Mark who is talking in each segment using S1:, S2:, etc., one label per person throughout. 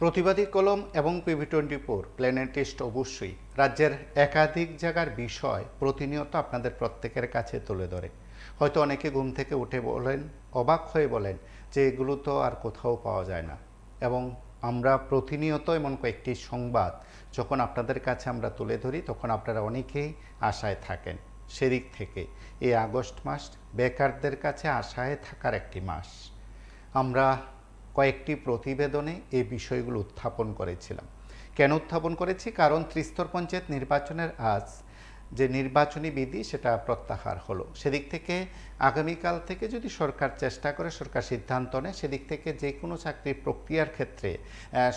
S1: প্রতিবাদী কলম এবং PV24 প্ল্যানেট টেস্ট অবশ্যই রাজ্যের একাধিক জায়গার বিষয় প্রতিনিয়ত আপনাদের প্রত্যেকের কাছে তুলে ধরে। হয়তো অনেকে ঘুম থেকে উঠে বলেন, অবাক হয়ে বলেন যে এগুলো তো আর কোথাও পাওয়া যায় না। এবং আমরা প্রতিনিয়ত এমন কয়েকটি সংবাদ যখন আপনাদের কাছে আমরা তুলে ধরি তখন আপনারা অনেকেই আশায় থাকেন। সেদিক থেকে এই আগস্ট মাস বেকারদের কাছে আশায় থাকার একটি মাস। আমরা কয়েকটি প্রতিবেদনে এই বিষয়গুলো উত্থাপন করেছিলাম। কেন উত্থাপন করেছি? কারণ ত্রিস্তর পঞ্চায়েত নির্বাচনের আজ যে নির্বাচনী বিধি সেটা প্রত্যাহার হলো। সেদিক থেকে আগামীকাল থেকে যদি সরকার চেষ্টা করে, সরকার সিদ্ধান্ত নেয়, সেদিক থেকে যে কোনো চাকরির প্রক্রিয়ার ক্ষেত্রে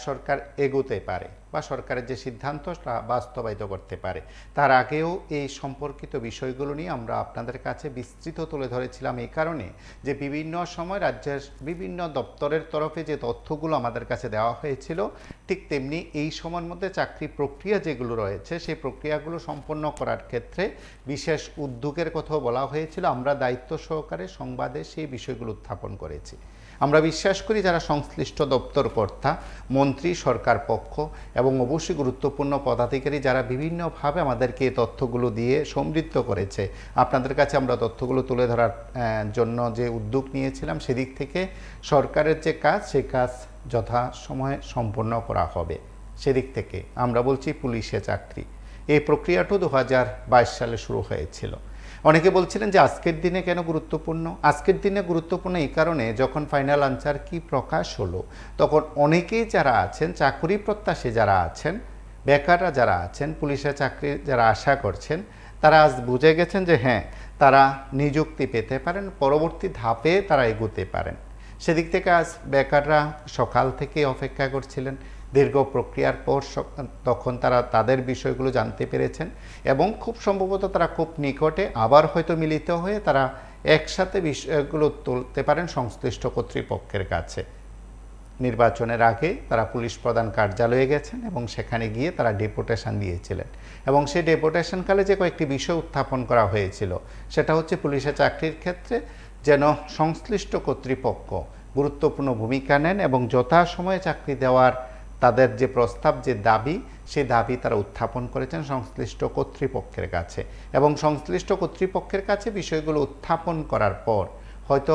S1: সরকার এগোতে পারে বা সরকারের যে সিদ্ধান্ত বাস্তবায়িত করতে পারে। তার আগেও এই সম্পর্কিত বিষয়গুলো নিয়ে আমরা আপনাদের কাছে বিস্তৃত তুলে ধরেছিলাম এই কারণে যে বিভিন্ন সময় রাজ্যের বিভিন্ন দপ্তরের তরফে যে তথ্যগুলো আমাদের কাছে দেওয়া হয়েছিল, ঠিক তেমনি এই সময়ের মধ্যে চাকরি প্রক্রিয়া যেগুলো রয়েছে সেই প্রক্রিয়াগুলো সম্পন্ন করার ক্ষেত্রে বিশেষ উদ্যোগের কথাও বলা হয়েছিল। আমরা দায়িত্ব সহকারে সংবাদে সেই বিষয়গুলো উত্থাপন করেছি। আমরা বিশ্বাস করি যারা সংশ্লিষ্ট দপ্তর কর্তা, মন্ত্রী, সরকার পক্ষ এবং অবশ্যই গুরুত্বপূর্ণ পদাধিকারী যারা বিভিন্নভাবে আমাদেরকে এই তথ্যগুলো দিয়ে সমৃদ্ধ করেছে, আপনাদের কাছে আমরা তথ্যগুলো তুলে ধরার জন্য যে উদ্যোগ নিয়েছিলাম, সেদিক থেকে সরকারের যে কাজ সেই কাজ যথাসময়ে সম্পন্ন করা হবে। সেদিক থেকে আমরা বলছি পুলিশে চাকরি, এই প্রক্রিয়াটা 2022 সালে শুরু হয়েছিল। অনেকে বলছিলেন যে আজকের দিনে কেন গুরুত্বপূর্ণ? আজকের দিনে গুরুত্বপূর্ণ এই কারণে যখন ফাইনাল আনসার কি প্রকাশ হলো তখন অনেকেই যারা আছেন, চাকরি প্রত্যাশী যারা আছেন, বেকাররা যারা আছেন, পুলিশের চাকরি যারা আশা করছেন, তারা আজ বুঝে গেছেন যে হ্যাঁ, তারা নিযুক্তি পেতে পারেন, পরবর্তী ধাপে তারা এগোতে পারেন। সেদিক থেকে আজ বেকাররা সকাল থেকে অপেক্ষা করছিলেন। দীর্ঘ প্রক্রিয়ার পর তখন তারা তাদের বিষয়গুলো জানতে পেরেছেন এবং খুব সম্ভবত তারা খুব নিকটে আবার হয়তো মিলিত হয়ে তারা একসাথে বিষয়গুলো তুলতে পারেন সংশ্লিষ্ট কর্তৃপক্ষের কাছে। নির্বাচনের আগে তারা পুলিশ প্রধান কার্যালয়ে গেছেন এবং সেখানে গিয়ে তারা ডেপুটেশন দিয়েছিলেন এবং সেই ডেপুটেশনকালে যে কয়েকটি বিষয় উত্থাপন করা হয়েছিল সেটা হচ্ছে পুলিশের চাকরির ক্ষেত্রে যেন সংশ্লিষ্ট কর্তৃপক্ষ গুরুত্বপূর্ণ ভূমিকা নেন এবং যথাসময়ে চাকরি দেওয়ার তাদের যে প্রস্তাব, যে দাবি, সেই দাবি তারা উত্থাপন করেছেন সংশ্লিষ্ট কর্তৃপক্ষের কাছে এবং সংশ্লিষ্ট কর্তৃপক্ষের কাছে বিষয়গুলো উত্থাপন করার পর হয়তো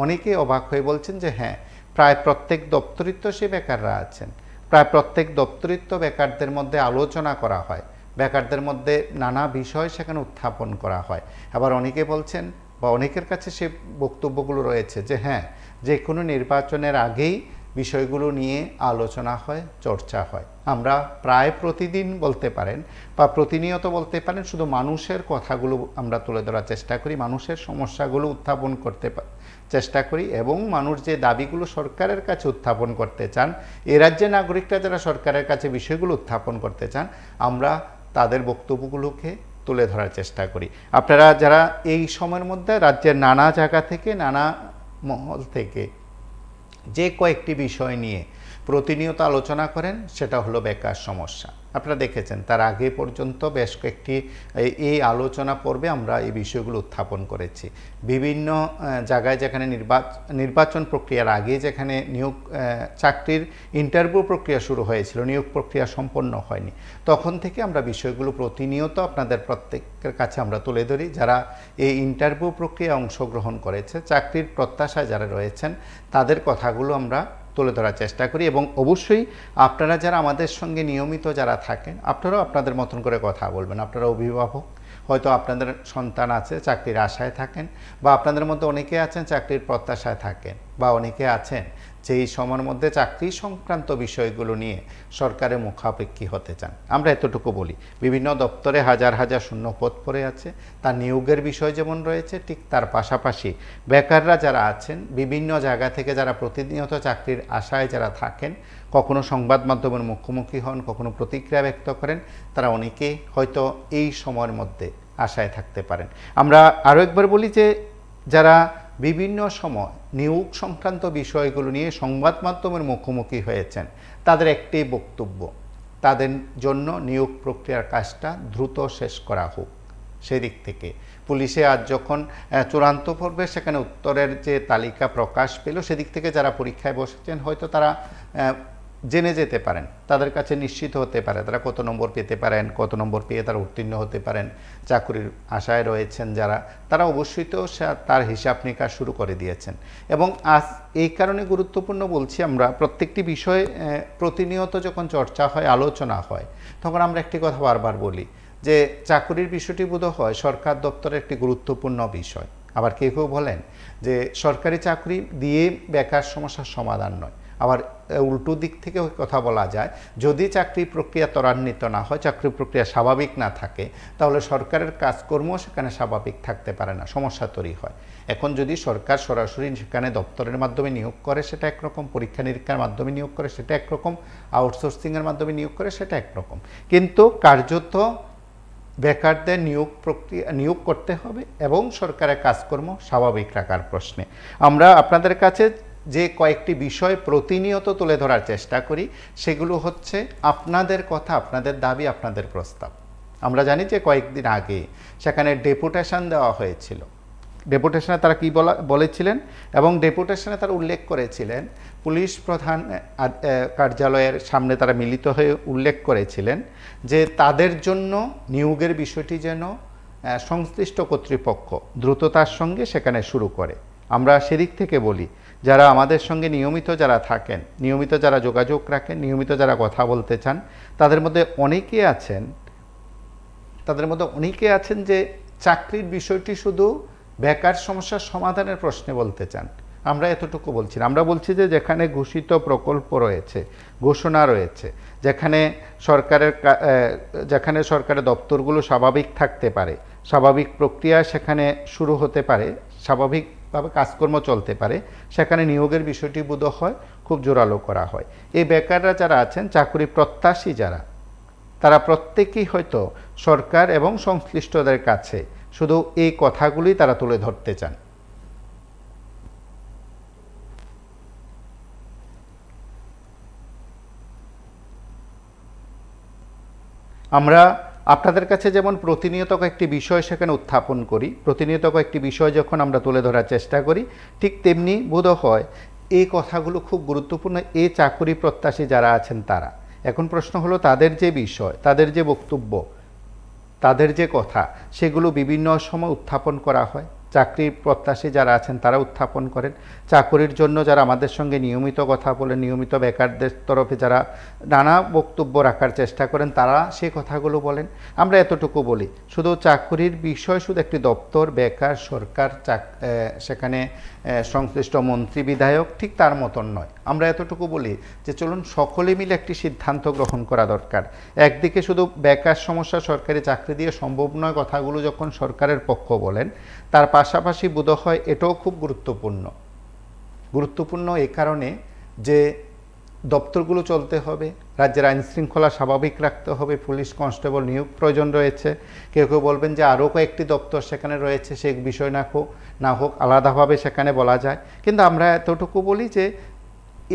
S1: অনেকেই অবাক হয়ে বলছেন যে হ্যাঁ, প্রায় প্রত্যেক দপ্তরিত্ব সে বেকাররা আছেন, প্রায় প্রত্যেক দপ্তরিত্ব বেকারদের মধ্যে আলোচনা করা হয়, বেকারদের মধ্যে নানা বিষয় সেখানে উত্থাপন করা হয়। আবার অনেকে বলছেন বা অনেকের কাছে সে বক্তব্যগুলো রয়েছে যে হ্যাঁ, যে কোনো নির্বাচনের আগেই বিষয়গুলো নিয়ে আলোচনা হয়, চর্চা হয়। আমরা প্রায় প্রতিদিন বলতে পারেন বা প্রতিনিয়ত বলতে পারেন শুধু মানুষের কথাগুলো আমরা তুলে ধরার চেষ্টা করি, মানুষের সমস্যাগুলো উত্থাপন করতে চেষ্টা করি এবং মানুষ যে দাবিগুলো সরকারের কাছে উত্থাপন করতে চান, এ রাজ্যের নাগরিকরা যারা সরকারের কাছে বিষয়গুলো উত্থাপন করতে চান, আমরা তাদের বক্তব্যগুলোকে তুলে ধরার চেষ্টা করি। আপনারা যারা এই সময়ের মধ্যে রাজ্যের নানা জায়গা থেকে, নানা মহল থেকে যে কয়েকটি বিষয় নিয়ে প্রতিনিয়ত আলোচনা করেন সেটা হলো বেকার সমস্যা। আপনারা দেখেছেন তার আগে পর্যন্ত বেশ কয়েকটি এই আলোচনা পর্বে আমরা এই বিষয়গুলো উত্থাপন করেছি। বিভিন্ন জায়গায় যেখানে নির্বাচন প্রক্রিয়ার আগে যেখানে নিয়োগ চাকরির ইন্টারভিউ প্রক্রিয়া শুরু হয়েছিল, নিয়োগ প্রক্রিয়া সম্পন্ন হয়নি, তখন থেকে আমরা বিষয়গুলো প্রতিনিয়ত আপনাদের প্রত্যেকের কাছে আমরা তুলে ধরি। যারা এই ইন্টারভিউ প্রক্রিয়ায় অংশগ্রহণ করেছে, চাকরির প্রত্যাশায় যারা রয়েছেন, তাদের কথাগুলো আমরা তুলে ধরার চেষ্টা করি এবং অবশ্যই আপনারা যারা আমাদের সঙ্গে নিয়মিত যারা থাকেন, আপনারাও আপনাদের মতন করে কথা বলবেন। আপনারা অভিভাবক, হয়তো আপনাদের সন্তান আছে, চাকরির আশায় থাকেন, বা আপনাদের মধ্যে অনেকে আছেন চাকরির প্রত্যাশায় থাকেন, বা অনেকে আছেন যে এই সময়ের মধ্যে চাকরি সংক্রান্ত বিষয়গুলো নিয়ে সরকারের মুখাপেক্ষী হতে চান। আমরা এতটুকু বলি, বিভিন্ন দপ্তরে হাজার হাজার শূন্য পদ পড়ে আছে, তার নিয়োগের বিষয় যেমন রয়েছে, ঠিক তার পাশাপাশি বেকাররা যারা আছেন, বিভিন্ন জায়গা থেকে যারা প্রতিনিয়ত চাকরির আশায় যারা থাকেন, কখনো সংবাদ মাধ্যমের মুখোমুখি হন, কখনো প্রতিক্রিয়া ব্যক্ত করেন, তারা অনেকেই হয়তো এই সময়ের মধ্যে আশায় থাকতে পারেন। আমরা আরও একবার বলি যে যারা বিভিন্ন সময় নিয়োগ সংক্রান্ত বিষয়গুলো নিয়ে সংবাদ মাধ্যমের মুখোমুখি হয়েছেন, তাদের একটি বক্তব্য, তাদের জন্য নিয়োগ প্রক্রিয়ার কাজটা দ্রুত শেষ করা হোক। সেদিক থেকে পুলিশে আজ যখন চূড়ান্ত পর্বে সেখানে উত্তরের যে তালিকা প্রকাশ পেল, সেদিক থেকে যারা পরীক্ষায় বসেছেন হয়তো তারা জেনে যেতে পারেন, তাদের কাছে নিশ্চিত হতে পারে তারা কত নম্বর পেতে পারেন, কত নম্বর পেয়ে তারা উত্তীর্ণ হতে পারেন। চাকরির আশায় রয়েছেন যারা, তারা অবশ্যই তো তার হিসাব নিকাশ শুরু করে দিয়েছেন। এবং আজ এই কারণে গুরুত্বপূর্ণ বলছি, আমরা প্রত্যেকটি বিষয়ে প্রতিনিয়ত যখন চর্চা হয়, আলোচনা হয়, তখন আমরা একটি কথা বারবার বলি যে চাকরির বিষয়টি বোধহয় হয় সরকার দপ্তরের একটি গুরুত্বপূর্ণ বিষয়। আবার কেউ কেউ বলেন যে সরকারি চাকরি দিয়ে বেকার সমস্যার সমাধান নয়। আবার উল্টো দিক থেকে কথা বলা যায়, যদি চাকরি প্রক্রিয়া ত্বরান্বিত না হয়, চাকরি প্রক্রিয়া স্বাভাবিক না থাকে, তাহলে সরকারের কাজকর্ম সেখানে স্বাভাবিক থাকতে পারে না, সমস্যা তৈরি হয়। এখন যদি সরকার সরাসরি সেখানে দপ্তরের মাধ্যমে নিয়োগ করে সেটা একরকম, পরীক্ষা নিরীক্ষার মাধ্যমে নিয়োগ করে সেটা একরকম, আউটসোর্সিংয়ের মাধ্যমে নিয়োগ করে সেটা একরকম, কিন্তু কার্যত বেকারদের নিয়োগ করতে হবে এবং সরকারের কাজকর্ম স্বাভাবিক রাখার প্রশ্নে আমরা আপনাদের কাছে যে কয়েকটি বিষয় প্রতিনিয়ত তুলে ধরার চেষ্টা করি, সেগুলো হচ্ছে আপনাদের কথা, আপনাদের দাবি, আপনাদের প্রস্তাব। আমরা জানি যে কয়েকদিন আগে সেখানে ডেপুটেশন দেওয়া হয়েছিল। ডেপুটেশনে তারা কি বলেছিলেন এবং ডেপুটেশনে তারা উল্লেখ করেছিলেন, পুলিশ প্রধান কার্যালয়ের সামনে তারা মিলিত হয়ে উল্লেখ করেছিলেন যে তাদের জন্য নিয়োগের বিষয়টি যেন সংশ্লিষ্ট কর্তৃপক্ষ দ্রুততার সঙ্গে সেখানে শুরু করে। আমরা সেদিক থেকে বলি, যারা আমাদের সঙ্গে নিয়মিত যারা থাকেন, নিয়মিত যারা যোগাযোগ রাখেন, নিয়মিত যারা কথা বলতে চান, তাদের মধ্যে অনেকে আছেন যে চাকরির বিষয়টি শুধু বেকার সমস্যার সমাধানের প্রশ্নে বলতে চান। আমরা এতটুকু বলছি না, আমরা বলছি যে যেখানে ঘোষিত প্রকল্প রয়েছে, ঘোষণা রয়েছে, যেখানে সরকারের দপ্তরগুলো স্বাভাবিক থাকতে পারে, স্বাভাবিক প্রক্রিয়া সেখানে শুরু হতে পারে, স্বাভাবিকভাবে কাজকর্ম চলতে পারে, সেখানে নিয়োগের বিষয়টি বোধহয় হয় খুব জোরালো করা হয়। এই বেকাররা যারা আছেন, চাকরি প্রত্যাশী যারা, তারা প্রত্যেকেই হয়তো সরকার এবং সংশ্লিষ্টদের কাছে শুধু এই কথাগুলি তারা তুলে ধরতে চান। আমরা আপনাদের কাছে যেমন প্রতিনিয়ত কয়েকটি বিষয় সেখানে উত্থাপন করি, প্রতিনিয়ত কয়েকটি বিষয় যখন আমরা তুলে ধরার চেষ্টা করি, ঠিক তেমনি বোধহয় হয় এই কথাগুলো খুব গুরুত্বপূর্ণ এই চাকরি প্রত্যাশী যারা আছেন তারা। এখন প্রশ্ন হলো, তাদের যে বিষয়, তাদের যে বক্তব্য, তাদের যে কথা, সেগুলো বিভিন্ন সময় উত্থাপন করা হয়। চাকরি প্রত্যাশী যারা আছেন তারা উত্থাপন করেন, চাকরির জন্য যারা আমাদের সঙ্গে নিয়মিত কথা বলেন, নিয়মিত বেকারদের তরফে যারা নানা বক্তব্য রাখার চেষ্টা করেন, তারা সেই কথাগুলো বলেন। আমরা এতটুকু বলি, শুধু চাকরির বিষয় শুধু একটি দপ্তর, বেকার, সরকার, সেখানে সংশ্লিষ্ট মন্ত্রী, বিধায়ক ঠিক তার মতন নয়। আমরা এতটুকু বলি যে চলুন সকলে মিলে একটি সিদ্ধান্ত গ্রহণ করা দরকার। একদিকে শুধু বেকার সমস্যা, সরকারি চাকরি দিয়ে সম্ভব নয় কথাগুলো যখন সরকারের পক্ষ বলেন, তার পাশাপাশি বোধহয় এটাও খুব গুরুত্বপূর্ণ এই কারণে যে দপ্তরগুলো চলতে হবে, রাজ্যের আইন শৃঙ্খলা স্বাভাবিক রাখতে হবে, পুলিশ কনস্টেবল নিয়োগ প্রয়োজন রয়েছে। কেউ কেউ বলবেন যে আরও কয়েকটি দপ্তর সেখানে রয়েছে, সে বিষয় না হোক, আলাদাভাবে সেখানে বলা যায়। কিন্তু আমরা এতটুকু বলি যে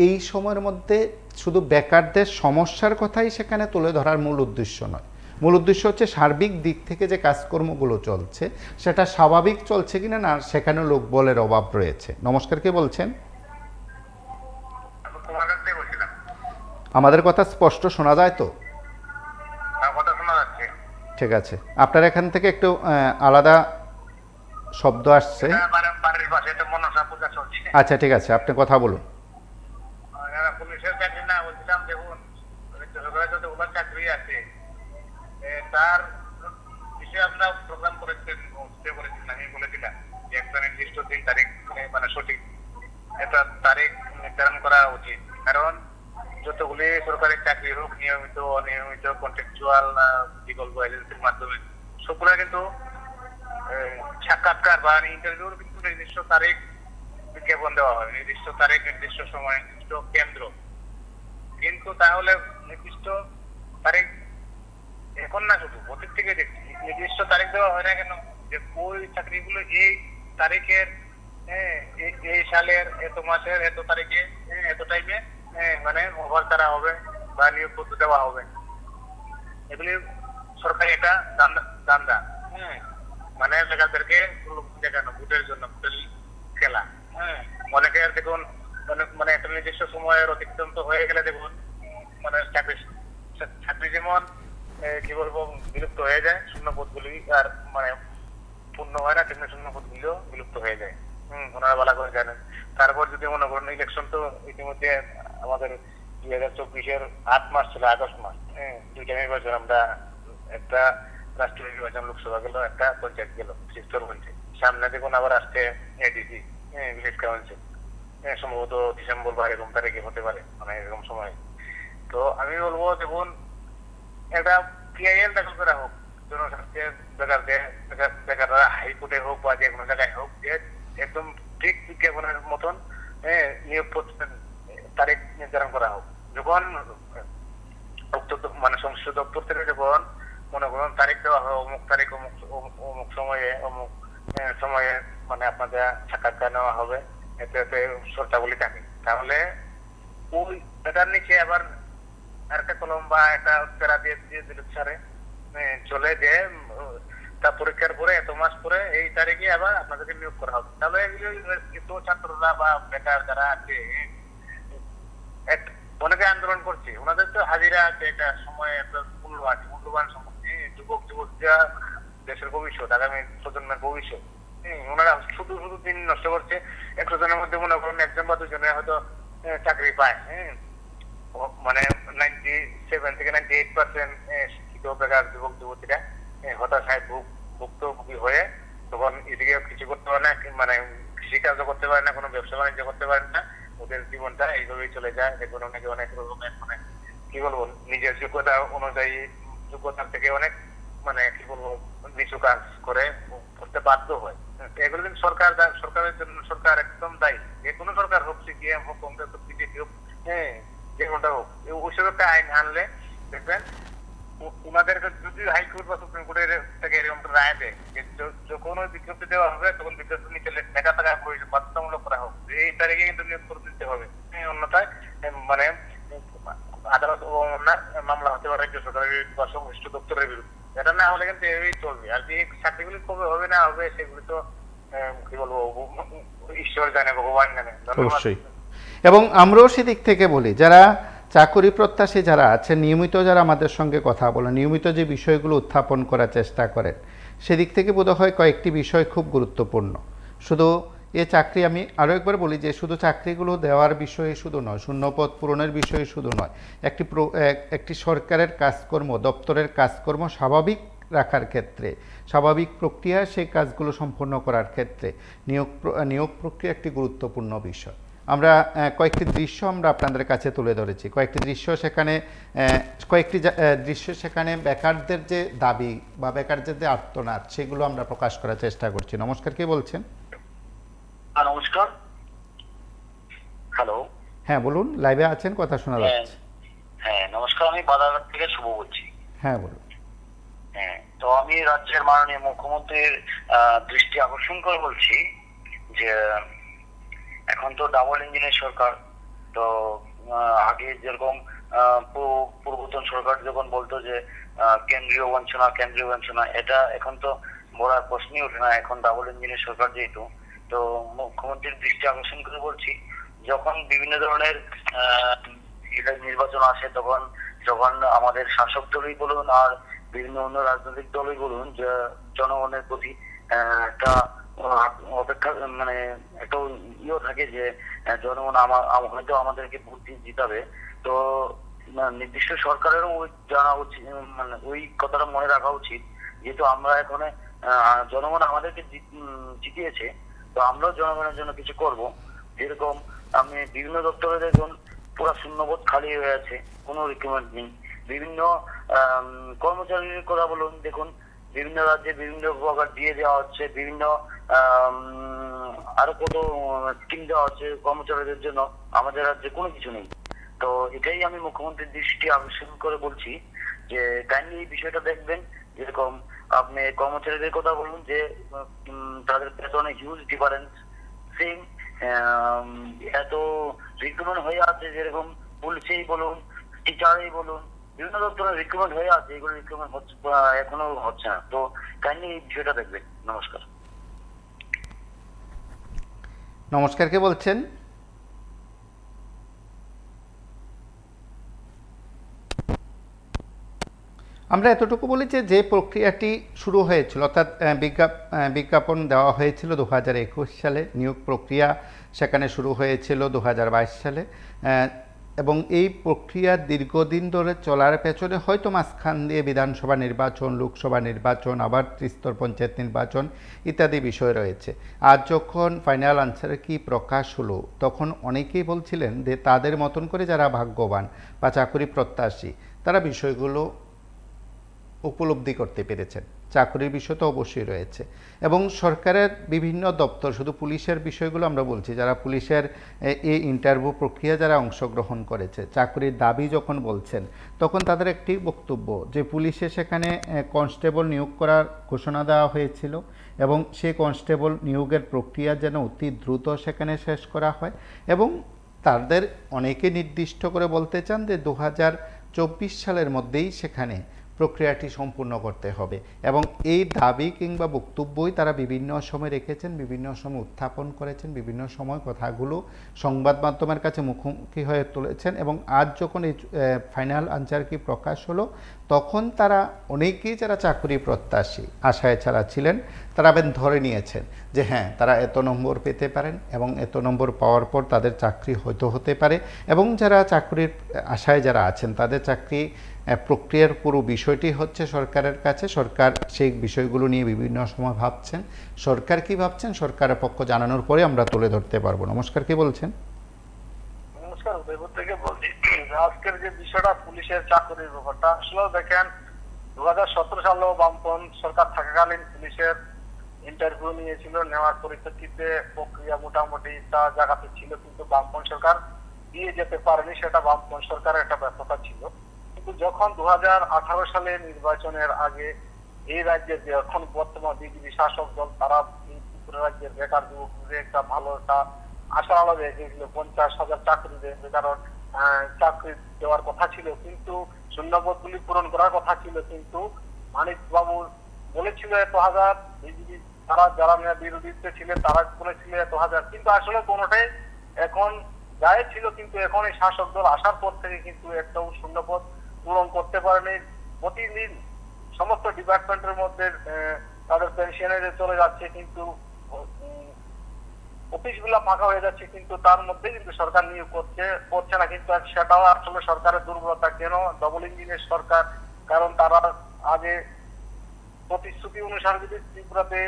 S1: এই সময়ের মধ্যে শুধু বেকারদের সমস্যার কথাই সেখানে তুলে ধরার মূল উদ্দেশ্য নয়। মূল উদ্দেশ্য হচ্ছে সার্বিক দিক থেকে যে কাজকর্মগুলো চলছে সেটা স্বাভাবিক চলছে কিনা, না সেখানে লোকবলের অভাব রয়েছে। নমস্কার, কে বলছেন? আমাদের কথা স্পষ্ট শোনা যায় তো? ঠিক আছে, আপনার এখান থেকে একটু আলাদা শব্দ আসছে। আচ্ছা ঠিক আছে, আপনি কথা বলুন।
S2: তার বিষয়ে আমরা প্রোগ্রাম করেছেন, আমি বলেছিলাম যে একটা নির্দিষ্ট দিন তারিখ, মানে সঠিক একটা তারিখ নির্ধারণ করা উচিত। কারণ যতগুলি সরকারি চাকরি হোক, নিয়মিত অনিয়মিত, কন্ট্রাকচুয়াল, বিকল্প এজেন্সির মাধ্যমে, সবগুলো কিন্তু সাক্ষাৎকার বা ইন্টারভিউর কিন্তু নির্দিষ্ট তারিখ বিজ্ঞাপন দেওয়া হয়, নির্দিষ্ট তারিখ, নির্দিষ্ট সময়, নির্দিষ্ট কেন্দ্র। কিন্তু তাহলে নির্দিষ্ট তারিখ এখন না, শুধু অতীত থেকে দেখছি নির্দিষ্ট তারিখ দেওয়া হয় না কেন? যে ওই চাকরিগুলো এই তারিখের, এই সালের এত মাসের এত তারিখে, এত টাইমে মানে ওভার করা হবে বা নিয়োগ করতে দেওয়া হবে। এগুলি সরকারি একটা দান্দা, মানে বেকারদেরকে দেখানো, ভোটের জন্য, ভোটের খেলা। অনেকে দেখুন মানে একটা নির্দিষ্ট সময়ের অতিক্রান্ত হয়ে গেলে দেখুন মানে চাকরি চাকরি যেমন কি বলবো বিলুপ্ত হয়ে যায়, শূন্য পদগুলি আর মানে পূর্ণ হয় না, তেমনি শূন্য পদগুলিও বিলুপ্ত হয়ে যায়। ওনারা ভালো করে জানেন। তারপর যদি মনে করেন ইলেকশন তো ইতিমধ্যে আমাদের 2024-এর 8 মাস ছিল, আগস্ট মাস, দুইটা নির্বাচন, আমরা একটা রাষ্ট্রীয় নির্বাচন লোকসভা গেল, একটা পঞ্চায়েত গেল, স্তর পঞ্চায়েত। সামনে দেখুন আবার আসছে এডিসি, ভিলেজ কাউন্সিল, সম্ভবত ডিসেম্বর বা এরকম তারিখে হতে পারে, মানে এরকম সময়। তো আমি বলবো দেখুন একটা পিআইএল দাখিল করা হোক জনস্বার্থে, বেকাররা হাইকোর্টে হোক বা যে কোনো জায়গায় হোক, যে একদম ঠিক বিজ্ঞাপনের মতন নিয়োগ তারিখ নির্ধারণ করা হোক। যখন মানে সংশ্লিষ্ট দপ্তর থেকে যখন মনে করুন তারিখ দেওয়া হয়, অমুক তারিখ অমুক সময়ে অমুক সময়ে মানে আপনাদের সাক্ষাৎকার নেওয়া হবে, এতে এতে শর্তাবলী থাকে, তাহলে ওই এটার নিচে আবার একটা কলম বা একটা প্যারা দিয়ে দিল স্যারে চলে যে তার পরীক্ষার পরে এত মাস পরে এই তারিখে আবার আপনাদেরকে নিয়োগ করা হবে। তাহলে এত ছাত্ররা বা বেকার যারা আছে অনেকে আন্দোলন করছে, ওনাদের তো হাজিরা আছে, একটা সময় একটা মূল্যবান সময়, যুবক যুবতীরা দেশের ভবিষ্যৎ, আগামী প্রজন্মের ভবিষ্যৎ, ওনারা শুধু শুধু দিন নষ্ট করছে। 100 জনের মধ্যে মনে করুন 1 বা 2 জনের হয়তো চাকরি পায়, মানে 97 থেকে 98% শিক্ষিত বেকার যুবক যুবতীরা হতাশায় ভুক্তভোগী হয়ে তখন এদিকে কিছু করতে পারে না, মানে কৃষিকাজও করতে পারে না, কোনো ব্যবসা বাণিজ্য করতে পারে না, ওদের জীবনটা এইভাবেই চলে যায়। দেখুন অনেকে অনেক রকমের মানে কি বলবো নিজের যোগ্যতা অনুযায়ী যোগ্যতার থেকে অনেক মানে কি বলবো নিচু কাজ করে করতে বাধ্য হয়। এগুলো কিন্তু সরকারের জন্য সরকার একদম দায়ী, যে কোনো সরকার হোক, সিপিএম হোক, কংগ্রেস হোক, বিজেপি হোক, যে কোনটা হোক, ওইসব একটা আইন আনলে দেখবেন ওনাদেরকে যদি হাইকোর্ট বা সুপ্রিম কোর্টের থেকে এরকম রায় দেয় যে যখন ওই বিজ্ঞপ্তি দেওয়া হবে তখন বিজ্ঞপ্তি নিচে লেখা থাকা বাধ্যতামূলক করা হোক, এই তারিখে কিন্তু নিয়োগ করে দিতে হবে, অন্যথায় মানে আদালত মামলা হতে পারে রাজ্য সরকারের বা সংশ্লিষ্ট দপ্তরের বিরুদ্ধে। এটা না হলে কিন্তু এই চলবে। আর যে চাকরিগুলি কবে হবে না হবে সেগুলি তো কি বলবো ঈশ্বর জানে, ভগবান জানে।
S1: অবশ্যই। এবং আমরাও সেদিক থেকে বলি, যারা চাকরি প্রত্যাশী যারা আছেন, নিয়মিত যারা আমাদের সঙ্গে কথা বলেন, নিয়মিত যে বিষয়গুলো উত্থাপন করার চেষ্টা করেন, সেদিক থেকে বোধহয় কয়েকটি বিষয় খুব গুরুত্বপূর্ণ। শুধু এ চাকরি, আমি আরও একবার বলি যে শুধু চাকরিগুলো দেওয়ার বিষয়ে শুধু নয়, শূন্যপদ পূরণের বিষয়ে শুধু নয়, একটি সরকারের কাজকর্ম, দপ্তরের কাজকর্ম স্বাভাবিক রাখার ক্ষেত্রে, স্বাভাবিক প্রক্রিয়ায় সেই কাজগুলো সম্পন্ন করার ক্ষেত্রে নিয়োগ প্রক্রিয়া একটি গুরুত্বপূর্ণ বিষয়। আমরা কয়েকটি দৃশ্য আমরা আপনাদের কাছে তুলে ধরেছি, কয়েকটি দৃশ্য সেখানে বেকারদের যে দাবি বা বেকারদের যে আর্তনাদ সেগুলো আমরা প্রকাশ করার চেষ্টা করছি। নমস্কার, কে বলছেন?
S3: নমস্কার। হ্যালো।
S1: হ্যাঁ বলুন, লাইভে আছেন, কথা শোনা যাচ্ছে।
S3: হ্যাঁ নমস্কার, আমি বাদারঘাট থেকে শুভ বলছি।
S1: হ্যাঁ বলুন।
S3: হ্যাঁ, তো আমি রাজ্যের মাননীয় মুখ্যমন্ত্রীর দৃষ্টি আকর্ষণ করে বলছি যে এখন তো ডাবল ইঞ্জিনের সরকার, তো আগে যেরকম পূর্বতন সরকার যখন বলতো যে কেন্দ্রীয় বঞ্চনা, এটা এখন তো বলার প্রশ্নই ওঠে না। এখন ডাবল ইঞ্জিনের সরকার যেহেতু, তো মুখ্যমন্ত্রীর দৃষ্টি আকর্ষণ করে বলছি, যখন বিভিন্ন ধরনের নির্বাচন আসে তখন যখন আমাদের শাসক দলই বলুন আর বিভিন্ন অন্য রাজনৈতিক দলই বলুন, যে জনগণের প্রতি একটা অপেক্ষা মানে একটা ইয়ে থাকে যে জনগণ হয়তো আমাদেরকে ভোট দিয়ে জিতাবে, তো নির্দিষ্ট সরকারেরও জানা উচিত, মানে ওই কথাটা মনে রাখা উচিত, যেহেতু আমরা এখন জনগণ আমাদেরকে জিতিয়েছে, তো আমরাও জনগণের জন্য কিছু করব। যেরকম আমি বিভিন্ন দপ্তরে দেখুন পুরো শূন্যপদ খালি হয়ে আছে, কোনো রিক্রুটমেন্ট নেই। বিভিন্ন কর্মচারীর কথা বলুন, দেখুন বিভিন্ন রাজ্যে বিভিন্ন প্রকার দিয়ে দেওয়া হচ্ছে, বিভিন্ন আরো কত স্কিম দেওয়া হচ্ছে কর্মচারীদের জন্য, আমাদের রাজ্যে কোনো কিছু নেই। তো এটাই আমি মুখ্যমন্ত্রীর দৃষ্টি আকর্ষণ করে বলছি যে কাইন্ডলি এই বিষয়টা দেখবেন। যেরকম আপনি কর্মচারীদের কথা বলুন যে তাদের বেতনে হিউজ ডিফারেন্স, সেম এত রিক্রুটমেন্ট হয়ে আছে, যেরকম পুলিশেই বলুন, টিচারেই বলুন, বিভিন্ন দপ্তরের রিক্রুটমেন্ট হয়ে আছে, এগুলো রিক্রুটমেন্ট হচ্ছে এখনো হচ্ছে না। তো কাইন্ডলি এই বিষয়টা দেখবেন। নমস্কার।
S1: নমস্কার, কে বলছেন? আমরা এতটুকু বলি যে প্রক্রিয়াটি শুরু হয়েছিল, অর্থাৎ বিজ্ঞাপন দেওয়া হয়েছিল 2021 সালে, নিয়োগ প্রক্রিয়া সেখানে শুরু হয়েছিল 2022 সালে, এবং এই প্রক্রিয়া দীর্ঘদিন ধরে চলার পেছনে হয়তো মাঝখান দিয়ে বিধানসভা নির্বাচন, লোকসভা নির্বাচন, আবার ত্রিস্তর পঞ্চায়েত নির্বাচন ইত্যাদি বিষয় রয়েছে। আজ যখন ফাইনাল আনসারের কি প্রকাশ হলো, তখন অনেকেই বলছিলেন যে তাদের মতন করে যারা ভাগ্যবান বা চাকরি প্রত্যাশী তারা বিষয়গুলো উপলব্ধি করতে পেরেছেন। চাকরির বিষয় তো অবশ্যই রয়েছে, এবং সরকারের বিভিন্ন দপ্তর, শুধু পুলিশের বিষয়গুলো আমরা বলছি, যারা পুলিশের এই ইন্টারভিউ প্রক্রিয়া যারা অংশগ্রহণ করেছে, চাকরির দাবি যখন বলছেন, তখন তাদের একটি বক্তব্য যে পুলিশে সেখানে কনস্টেবল নিয়োগ করার ঘোষণা দেওয়া হয়েছিল, এবং সেই কনস্টেবল নিয়োগের প্রক্রিয়া যেন অতি দ্রুত সেখানে শেষ করা হয়, এবং তাদের অনেকে নির্দিষ্ট করে বলতে চান যে 2024 সালের মধ্যেই সেখানে প্রক্রিয়াটি সম্পূর্ণ করতে হবে। এবং এই দাবি কিংবা বক্তব্যই তারা বিভিন্ন সময় রেখেছেন, বিভিন্ন সময় উত্থাপন করেছেন, বিভিন্ন সময় কথাগুলো সংবাদ মাধ্যমের কাছে মুখোমুখি হয়ে তুলেছেন। এবং আজ যখন এই ফাইনাল আনসার কি প্রকাশ হলো, তখন তারা অনেকেই যারা চাকরি প্রত্যাশী আশায় ছাড়া ছিলেন, তারা ধরে নিয়েছেন যে হ্যাঁ, তারা এত নম্বর পেতে পারেন, এবং এত নম্বর পাওয়ার পর তাদের চাকরি হয়তো হতে পারে। এবং যারা চাকরির আশায় যারা আছেন, তাদের চাকরি প্রক্রিয়ার পুরো বিষয়টি হচ্ছে সরকারের কাছে। সরকার সেই বিষয়গুলো নিয়ে বিভিন্ন সময় ভাবছেন। সরকার কি ভাবছেন, সরকারের পক্ষ জানানোর পরে আমরা তুলে ধরতে পারবো। নমস্কার, কি বলছেন?
S2: নমস্কার, উদয়পুর থেকে বলছি। আজকের যে বিষয়টা পুলিশের চাকরির ব্যাপারটা, আসলে দেখেন 2017 সালেও বামপন সরকার থাকাকালীন পুলিশের ইন্টারভিউ নিয়েছিল, নেওয়ার পরিপ্রেক্ষিতে প্রক্রিয়া মোটামুটি তা জায়গাতে ছিল, কিন্তু বামপন সরকার দিয়ে যেতে পারেনি। সেটা বামপন সরকারের একটা ব্যর্থতা ছিল। কিন্তু যখন 2018 সালে নির্বাচনের আগে এই রাজ্যের যে এখন বর্তমান বিজেপি শাসক দল, তারা ত্রিপুরা রাজ্যের বেকার যুবকদের একটা ভালো একটা আশার আলো রেখেছিল, 50,000 চাকরি দেবে, কারণ চাকরি দেওয়ার কথা ছিল, কিন্তু শূন্যপদগুলি পূরণ করার কথা ছিল। কিন্তু মানিক বাবু বলেছিল 1,000, বিজেপি তারা যারা বিরোধীতে ছিলেন তারা বলেছিল 1,000, কিন্তু আসলে কোনোটাই এখন গায়ে ছিল। কিন্তু এখন এই শাসক দল আসার পর থেকে কিন্তু একটাও শূন্যপদ পূরণ করতে পারেনি। প্রতিদিন সমস্ত ডিপার্টমেন্টের মধ্যে তাদের পেনশনে চলে যাচ্ছে, কিন্তু অফিসগুলো ফাঁকা হয়ে যাচ্ছে, কিন্তু তার মধ্যে কিন্তু সরকার নিয়োগ করছে না। কিন্তু সেটাও আসলে সরকারের দুর্বলতা। কেন ডবল ইঞ্জিনের সরকার? কারণ তারা আগে প্রতিশ্রুতি অনুসারে যদি ত্রিপুরাতে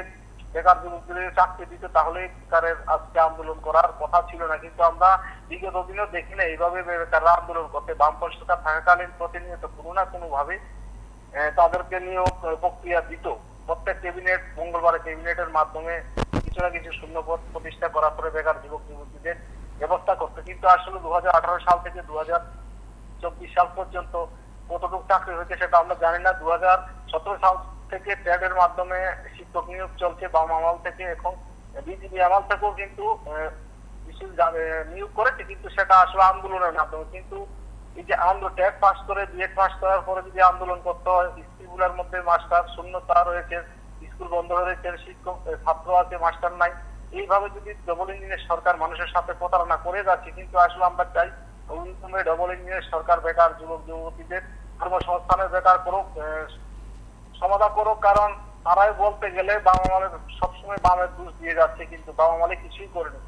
S2: বেকার যুবকদের চাকরি দিত, তাহলে বেকারের আজকে আন্দোলন করার কথা ছিল না। কিন্তু আমরা বিগত দিনেও দেখি না এইভাবে বেকাররা আন্দোলন করতে। বামপন সরকার থাকাকালীন প্রতিনিয়ত কোনো না কোনো ভাবে তাদেরকে নিয়োগ প্রক্রিয়া দিত। প্রত্যেক ক্যাবিনেট, মঙ্গলবারে ক্যাবিনেটের মাধ্যমে কিছু না কিছু শূন্যপদ প্রতিষ্ঠা করার পরে বেকার যুবক যুবতীদের ব্যবস্থা করতে। কিন্তু আসলে 2018 সাল থেকে 2024 সাল পর্যন্ত কতটুকু চাকরি হয়েছে সেটা আমরা জানি না। 2017 সাল থেকে ট্যাডের মাধ্যমে শিক্ষক নিয়োগ চলছে বাম আমল থেকে, এখন বিজেপি আমল থেকেও কিন্তু নিয়োগ করেছে, কিন্তু সেটা আসলে আন্দোলনের মাধ্যমে। কিন্তু এই যে ট্যাগ পাস করে, বিএড পাস করার পরে যদি আন্দোলন করতে হয়, স্কুলগুলোর মধ্যে মাস্টার শূন্যতা রয়েছে, স্কুল বন্ধ হয়েছে, শিক্ষক ছাত্র আছে, মাস্টার নাই। এইভাবে যদি ডবল ইঞ্জিনের সরকার মানুষের সাথে প্রতারণা করে যাচ্ছে। কিন্তু আসলে আমরা চাই ডবল ইঞ্জিনের সরকার বেকার যুবক যুবতীদের কর্মসংস্থানের বেকার করুক, সমাধান করুক। কারণ তারাই বলতে গেলে বাম আমলে সবসময় বামের দোষ দিয়ে যাচ্ছে, কিন্তু বাম আমলে কিছুই করেনি।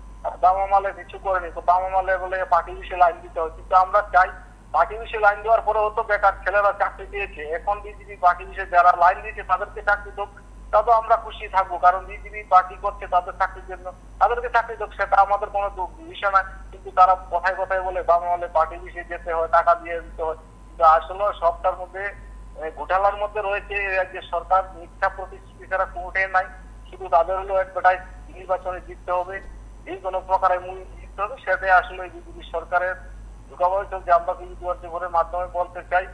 S2: বাম আমলে কিছু করেনি তো বাম আমলে বলে পার্টি বিষয়ে লাইন দিতে হয়। কিন্তু আমরা চাই পার্টি বিষয়ে লাইন দেওয়ার পরে হতো বেকার ছেলেরা চাকরি পেয়েছে, এখন বিজেপি পার্টি বিষয়ে যারা লাইন দিয়েছে তাদেরকে চাকরি হোক, তাতে আমরা খুশি থাকবো। কারণ বিজেপি পার্টি করছে তাদের চাকরির জন্য, তাদেরকে চাকরি হোক, সেটা আমাদের কোনো বিষয় না। কিন্তু তারা কথায় কথায় বলে বাম আমলে পার্টি বিষয়ে যেতে হয়, টাকা দিয়ে দিতে হয়। কিন্তু আসলে সবটার মধ্যে ঘোটালার মধ্যে রয়েছে রাজ্যের সরকার। মিথ্যা প্রতিশ্রুতি ছাড়া কোনোটাই নাই। শুধু তাদের হলো অ্যাডভার্টাইজ, নির্বাচনে জিততে হবে, এই কোনো প্রকারে মূল জিততে হবে। সেটাই আসলে বিজেপি সরকারের ঢুকাবো চলছে। আমরা বিজেপির মাধ্যমে বলতে চাই,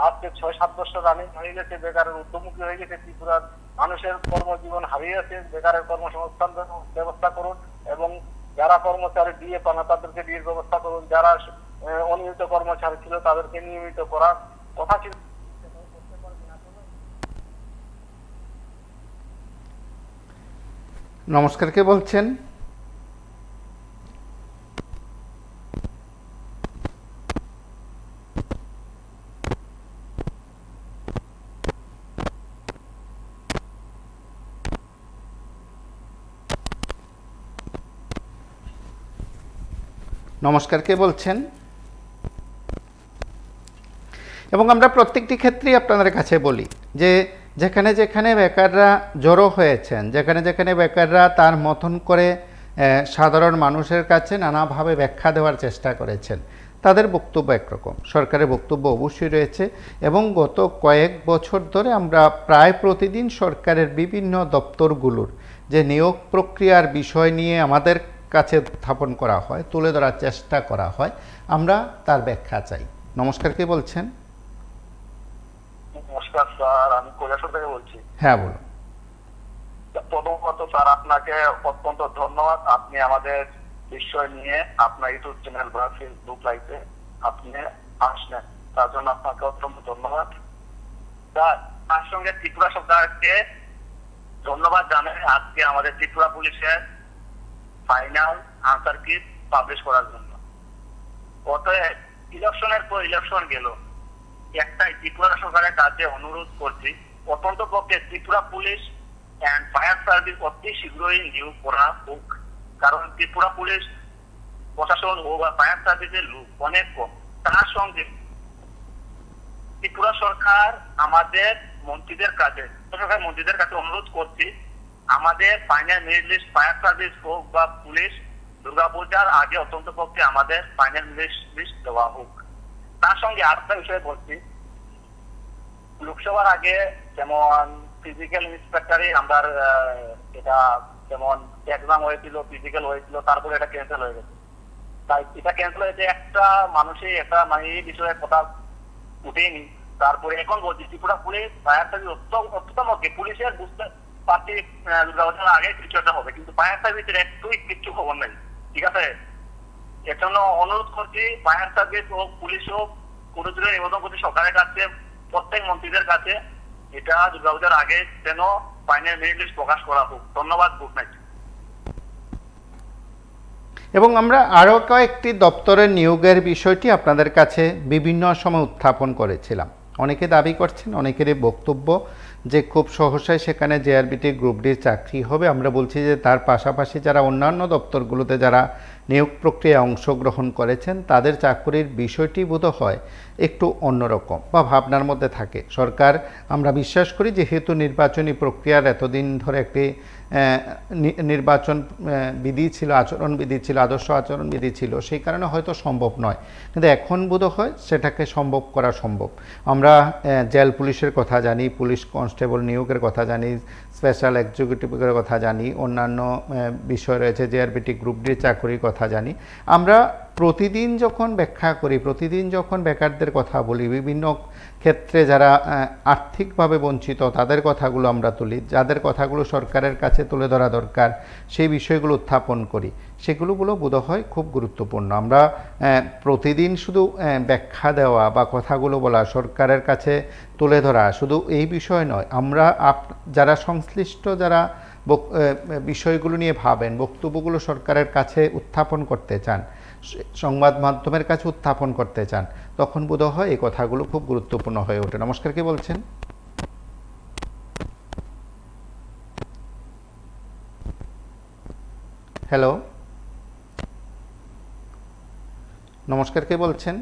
S2: আজকে 6-7 বছর রানিং হয়ে গেছে, বেকারের উদ্যমুখী হয়ে গেছে, ত্রিপুরার মানুষের কর্মজীবন হারিয়ে আছে। বেকারের কর্মসংস্থান ব্যবস্থা করুন, এবং যারা কর্মচারী দিয়ে পানা তাদেরকে দিয়ে ব্যবস্থা করুন। যারা অনিয়মিত কর্মচারী ছিল তাদেরকে নিয়মিত করার কথা ছিল।
S1: নমস্কার, কে বলছেন? নমস্কার, কে বলছেন? এবং আমরা প্রত্যেকটি ক্ষেত্রেই আপনাদের কাছে বলি যে যেখানে যেখানে বেকাররা জড়ো হয়েছেন, যেখানে যেখানে বেকাররা তার মতন করে সাধারণ মানুষের কাছে নানাভাবে ব্যাখ্যা দেওয়ার চেষ্টা করেছেন, তাদের বক্তব্য একরকম, সরকারের বক্তব্য অবশ্যই রয়েছে। এবং গত কয়েক বছর ধরে আমরা প্রায় প্রতিদিন সরকারের বিভিন্ন দপ্তরগুলোর যে নিয়োগ প্রক্রিয়ার বিষয় নিয়ে আমাদের কাছে উত্থাপন করা হয়, তুলে ধরার চেষ্টা করা হয়, আমরা তার ব্যাখ্যা চাই। নমস্কার, কে বলছেন?
S3: নমস্কার স্যার, আমি কৈলাসহর থেকে বলছি।
S1: হ্যাঁ, বলুন।
S3: প্রথমত স্যার আপনাকে অত্যন্ত ধন্যবাদ, আপনি আমাদের বিষয় নিয়ে আপনার ইউটিউব চ্যানেল বা ফেসবুক লাইভে আপনি আসলেন, তার জন্য আপনাকে অত্যন্ত ধন্যবাদ। তার সঙ্গে ত্রিপুরা সরকারকে ধন্যবাদ জানাই আজকে আমাদের ত্রিপুরা পুলিশের ফাইনাল আনসার কি পাবলিশ করার জন্য। অতএব ইলেকশনের পর ইলেকশন গেল, একটাই ত্রিপুরা সরকারের কাছে অনুরোধ করছি, অত্যন্ত পক্ষে Tripura police and fire service অতি শীঘ্রই নিয়োগ করা হোক। কারণ ত্রিপুরা পুলিশ প্রশাসন ও ফায়ার সার্ভিসের লোক অনেক কম। তার সঙ্গে ত্রিপুরা সরকার আমাদের মন্ত্রীদের কাছে অনুরোধ করছি, আমাদের final merit list fire service হোক বা পুলিশ দুর্গাপূজার আগে অত্যন্ত পক্ষে আমাদের ফাইনাল মেরিট লিস্ট দেওয়া হোক। তার সঙ্গে আরেকটা বিষয় বলছি, লোকসভার আগে যেমন ফিজিক্যাল ইন্সপেক্টরই আমরা এটা যেমন এক্সাম হয়েছিল, ফিজিক্যাল হয়েছিল, তারপরে এটা ক্যান্সেল হয়ে গেছে। তাই এটা ক্যান্সেল হয়েছে, একটা মানুষই একটা মানে এই বিষয়ে কথা উঠেনি। তারপরে এখন বলছি ত্রিপুরা পুলিশ ফায়ার সার্ভিস অত্যতম পুলিশের বুঝতে পারছি দুর্গাপূজার আগে কিছু একটা হবে, কিন্তু ফায়ার সার্ভিসের একটুই কিচ্ছু খবর নেই। ঠিক আছে, এর জন্য অনুরোধ করছি ফায়ার সার্ভিস হোক পুলিশ হোক কোনো জোরে নিবেদন করছি সরকারের কাছে, প্রত্যেক মন্ত্রীদের কাছে, এটা দুর্গাপূজার আগে যেন ফাইনাল মেরিট লিস্ট প্রকাশ করা হোক। ধন্যবাদ, গুড নাইট।
S1: এবং আমরা আরও কয়েকটি দপ্তরের নিয়োগের বিষয়টি আপনাদের কাছে বিভিন্ন সময় উত্থাপন করেছিলাম। অনেকে দাবি করছেন, অনেকেরই বক্তব্য যে খুব সহসাই সেখানে জেআরবিটি গ্রুপ ডির চাকরি হবে। আমরা বলছি যে তার পাশাপাশি যারা অন্যান্য দপ্তরগুলোতে যারা নিয়োগ প্রক্রিয়ায় অংশগ্রহণ করেছেন তাদের চাকরির বিষয়টি বোধহয় একটু অন্যরকম বা ভাবনার মধ্যে থাকে। সরকার, আমরা বিশ্বাস করি, যেহেতু নির্বাচনী প্রক্রিয়ার এতদিন ধরে একটি নির্বাচন বিধি ছিল, আচরণবিধি ছিল, আদর্শ আচরণবিধি ছিল, সেই কারণে হয়তো সম্ভব নয়, কিন্তু এখন বোধহয় সেটাকে সম্ভব করা সম্ভব। আমরা জেল পুলিশের কথা জানি, পুলিশ কনস্টেবল নিয়োগের কথা জানি, স্পেশাল এক্সিকিউটিভের কথা জানি, অন্যান্য বিষয় রয়েছে, জেআরবিটি গ্রুপ ডির চাকরির কথা জানি। আমরা প্রতিদিন যখন ব্যাখ্যা করি, প্রতিদিন যখন বেকারদের কথা বলি, বিভিন্ন ক্ষেত্রে যারা আর্থিকভাবে বঞ্চিত তাদের কথাগুলো আমরা তুলি, যাদের কথাগুলো সরকারের কাছে তুলে ধরা দরকার সেই বিষয়গুলো উত্থাপন করি, সেগুলো বোধহয় খুব গুরুত্বপূর্ণ। আমরা প্রতিদিন শুধু ব্যাখ্যা দেওয়া বা কথাগুলো বলা, সরকারের কাছে তুলে ধরা শুধু এই বিষয় নয়, আমরা যারা সংশ্লিষ্ট, যারা বিষয়গুলো নিয়ে ভাবেন, বক্তব্যগুলো সরকারের কাছে উত্থাপন করতে চান, সংবাদ মাধ্যমের কাছে উত্থাপন করতে চান, তখন বোধহয় এই কথাগুলো খুব গুরুত্বপূর্ণ হয়ে ওঠে। নমস্কার, কে বলছেন? হ্যালো, নমস্কার, কে বলছেন?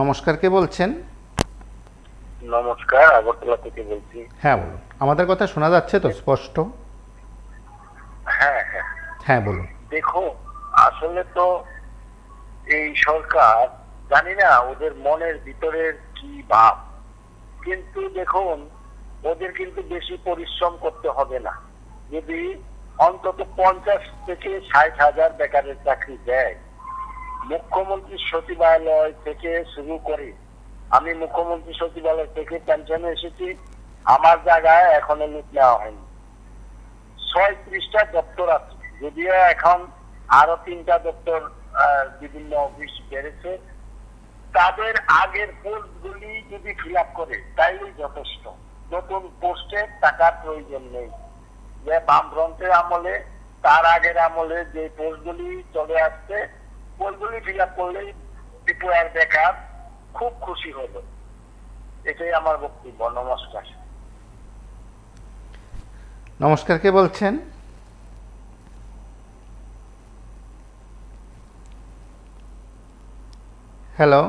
S1: নমস্কার, কে বলছেন?
S3: নমস্কার, আগরতলা থেকে বলছি।
S1: হ্যাঁ, বলুন। আমাদের কথা শোনা যাচ্ছে তো স্পষ্ট?
S3: হ্যাঁ হ্যাঁ
S1: হ্যাঁ, বলুন।
S3: দেখো, আসলে তো এই সরকার, জানি না ওদের মনের ভিতরের কি ভাব, কিন্তু দেখুন ওদের কিন্তু বেশি পরিশ্রম করতে হবে না। যদি অন্তত 50 থেকে 60,000 বেকারের চাকরি দেয়, মুখ্যমন্ত্রী সচিবালয় থেকে শুরু করে, আমি মুখ্যমন্ত্রী সচিবালয় থেকে পেনশনে এসেছি, আমার জায়গায় এখনো লোক নেওয়া হয়নি। 36টা দপ্তর আছে, যদিও এখন আরো 3টা দপ্তর বিভিন্ন অফিস বেড়েছে। তাদের আগের পোস্টগুলি যদি ফিল আপ করে তাইলেই যথেষ্ট। নতুন পোস্টে টাকার প্রয়োজন নেই। যে বামফ্রন্টের আমলে, তার আগের আমলে যে পোস্টগুলি চলে আসছে ওইগুলি ফিল আপ করলেই ত্রিপুরার বেকার খুব খুশি হলো। এটাই আমার বক্তব্য। নমস্কার।
S1: নমস্কার, কে বলছেন? হ্যালো,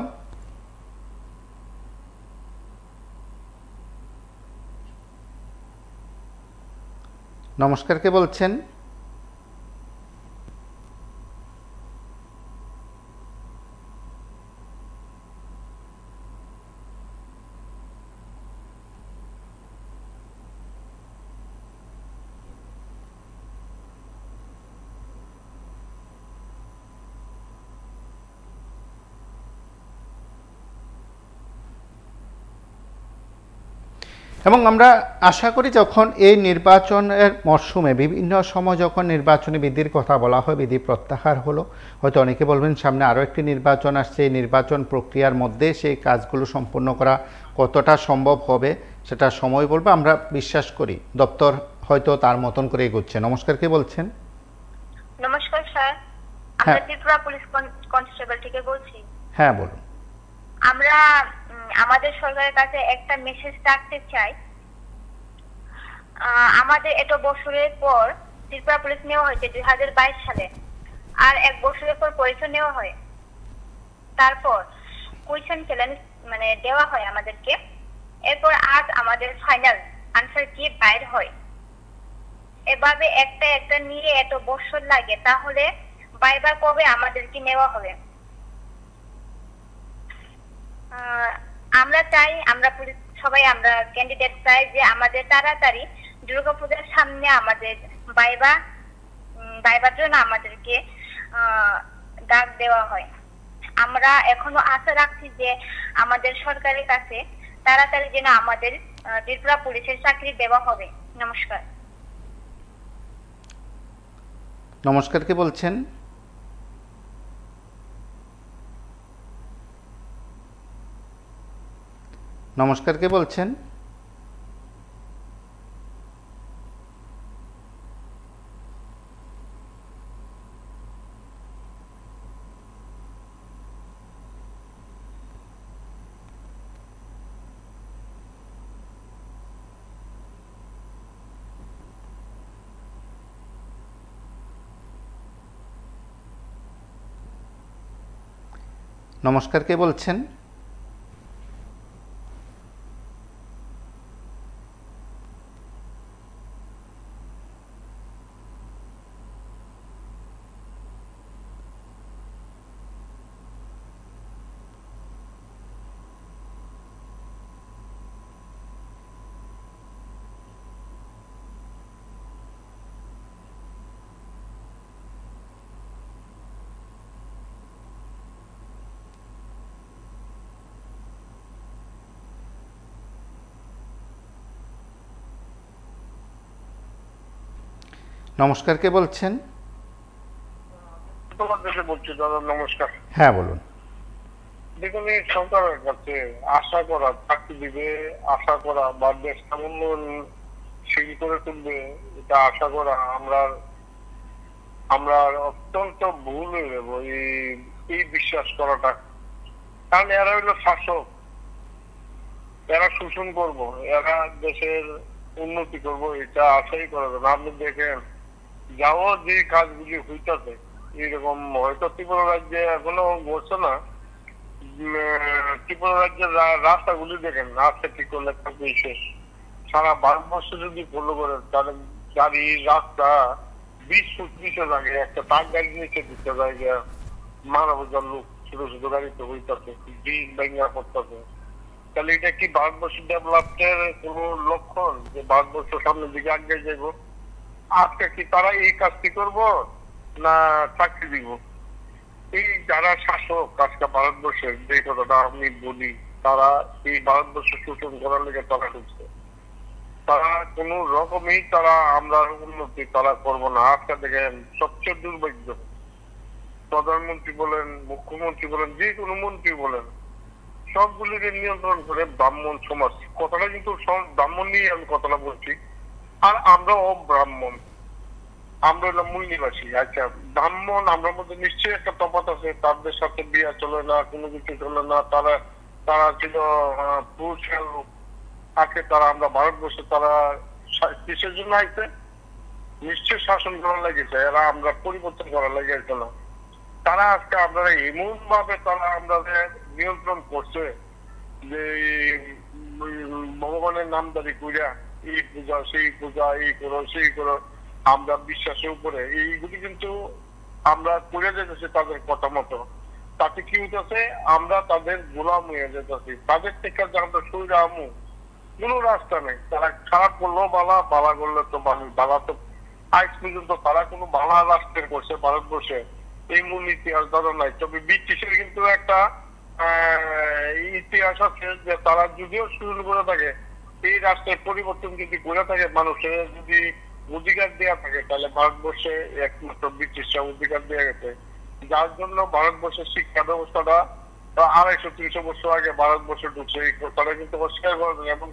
S1: নমস্কার, কে বলছেন? এবং আমরা আশা করি যখন এই নির্বাচনের মরশুমে বিভিন্ন সময় যখন নির্বাচনী বিধির কথা বলা হয়, বিধি প্রত্যাহার হলো, হয়তো অনেকে বলবেন সামনে আরও একটি নির্বাচন আসছে, এই নির্বাচন প্রক্রিয়ার মধ্যে সেই কাজগুলো সম্পূর্ণ করা কতটা সম্ভব হবে সেটা সময় বলবে। আমরা বিশ্বাস করি দপ্তর হয়তো তার মতন করে এগোচ্ছে। নমস্কার, কে বলছেন?
S4: নমস্কার স্যার, আমরা ত্রিপুরা পুলিশ কনস্টেবল থেকে বলছি।
S1: হ্যাঁ, বলুন।
S4: আমরা আমাদের সরকারের কাছে একটা মেসেজ রাখতে চাই। আমাদের এত বছরের পর ত্রিপুরা পুলিশ নেওয়া হয়েছে 2022 সালে, আর 1 বছরের পর পরীক্ষা নেওয়া হয়, তারপর কোয়েশ্চেন চ্যালেঞ্জ মানে দেওয়া হয় আমাদেরকে, এরপর আজ আমাদের ফাইনাল আনসার কি বাইর হয়। এভাবে একটা একটা নিয়ে এত বছর লাগে, তাহলে বাইবার কবে আমাদেরকে নেওয়া হবে? আমরা চাই, আমরা পুলিশ সবাই আমরা ক্যান্ডিডেট চাই যে আমাদের তাড়াতাড়ি দুর্গাপূজার সামনে আমাদের বাইবার জন্য আমাদেরকে ডাক দেওয়া হয়। আমরা এখনো আশা রাখছি যে আমাদের সরকারের কাছে তাড়াতাড়ি যেন আমাদের ত্রিপুরা পুলিশের চাকরি দেওয়া হবে। নমস্কার।
S1: নমস্কার, কে বলছেন? নমস্কার, কে বলছেন? নমস্কার, কে বলছেন? নমস্কার, কে বলছেন?
S5: তোমার দেশে বলছি দাদা। নমস্কার।
S1: হ্যাঁ, বলুন।
S5: দেখুন, এই সরকারের কাছে আশা করা, চাকরি দিবে আশা করা বা দেশ সামান্য সিঁড়ি করে তুলবে এটা আশা করা আমরা অত্যন্ত ভুল হয়ে যাবো এই বিশ্বাস করাটা। কারণ এরা হইলো শাসক, এরা শোষণ করব, এরা দেশের উন্নতি করব, এটা আশাই করা যাবে। আপনি দেখেন যাও যে কাজগুলি হইতেছে এরকম হয়তো ত্রিপুরা রাজ্যে এখনো ঘটছে না। ত্রিপুরা রাজ্যের রাস্তাগুলি দেখেন, রাস্তা ঠিক করলে শেষ। সারা ভারতবর্ষ যদি ফলো করে তাহলে গাড়ি রাস্তা 20 ফুট নিচে থাকে, একটা ট্রাক গাড়ি নিচে দিতে জায়গা মারা বোঝার লোক ছোট ছোট গাড়িতে হইতেছে, ব্রিজ ভেঙে পড়তেছে। তাহলে এটা কি ভারতবর্ষ ডেভেলপের কোন লক্ষণ যে ভারতবর্ষ সামনের দিকে আগে যাইব? আজকে কি তারা এই কাজটি করব না চাকরি দিব? এই যারা শাসক আজকে ভারতবর্ষের, যে কথাটা আমি বলি, তারা এই ভারতবর্ষ শোষণ করার লেগে তারা ঢুকছে। তারা কোন রকমই আমরা উন্নতি তারা করবো না। আজকে দেখেন সবচেয়ে দুর্ভাগ্য, প্রধানমন্ত্রী বলেন, মুখ্যমন্ত্রী বলেন, যে কোনো মন্ত্রী বলেন, সবগুলিকে নিয়ন্ত্রণ করে ব্রাহ্মণ সমাজ। কথাটা কিন্তু ব্রাহ্মণ নিয়ে আমি কথাটা বলছি। আর আমরা অব্রাহ্মণ, আমরা হলাম মূল নিবাসী। আচ্ছা, ব্রাহ্মণ আমরা মধ্যে নিশ্চয়ই একটা তফাৎ আছে, তাদের সাথে বিয়া চলে না, কোনো কিছু চলে না। তারা ছিল পুরুষের লোক, আজকে তারা আমরা ভারতবর্ষে তারা কিসের জন্য আইছে? নিশ্চয় শাসন করার লেগেছে, এরা আমরা পরিবর্তন করার লেগেছে না। তারা আজকে আপনারা এমন ভাবে তারা আমাদের নিয়ন্ত্রণ করছে যে ভগবানের নামদারি কইরা এই পূজা সেই পূজা, এই করো সেই করো, আমরা বিশ্বাসের উপরে এইগুলি কিন্তু আমরা করে যেতেছি তাদের কথা মতো। তাতে কি হইতেছে? আমরা তাদের গোলাম হয়ে যেতেছি। তাদের থেকে যে আমরা সইরা আমু কোনো রাস্তা নেই। তারা খারাপ করলেও বালা, বালা করলে তো বালা। তো আজ পর্যন্ত তারা কোনো বালা রাষ্ট্রের করছে ভারতবর্ষে এই মূল ইতিহাস ধরা নাই। তবে ব্রিটিশের কিন্তু একটা ইতিহাস আছে যে তারা যদিও শুরু করে থাকে এই রাষ্ট্রের পরিবর্তন যদি করে থাকে, মানুষের যদি অধিকার দেওয়া থাকে, তাহলে ভারতবর্ষে একমাত্র ব্রিটিশরা অধিকার দেওয়া গেছে। যার জন্য ভারতবর্ষের শিক্ষা ব্যবস্থাটা 250-300 বছর আগে ভারতবর্ষে ঢুকছে, এই কথাটা কিন্তু অস্বীকার করা যায়। এবং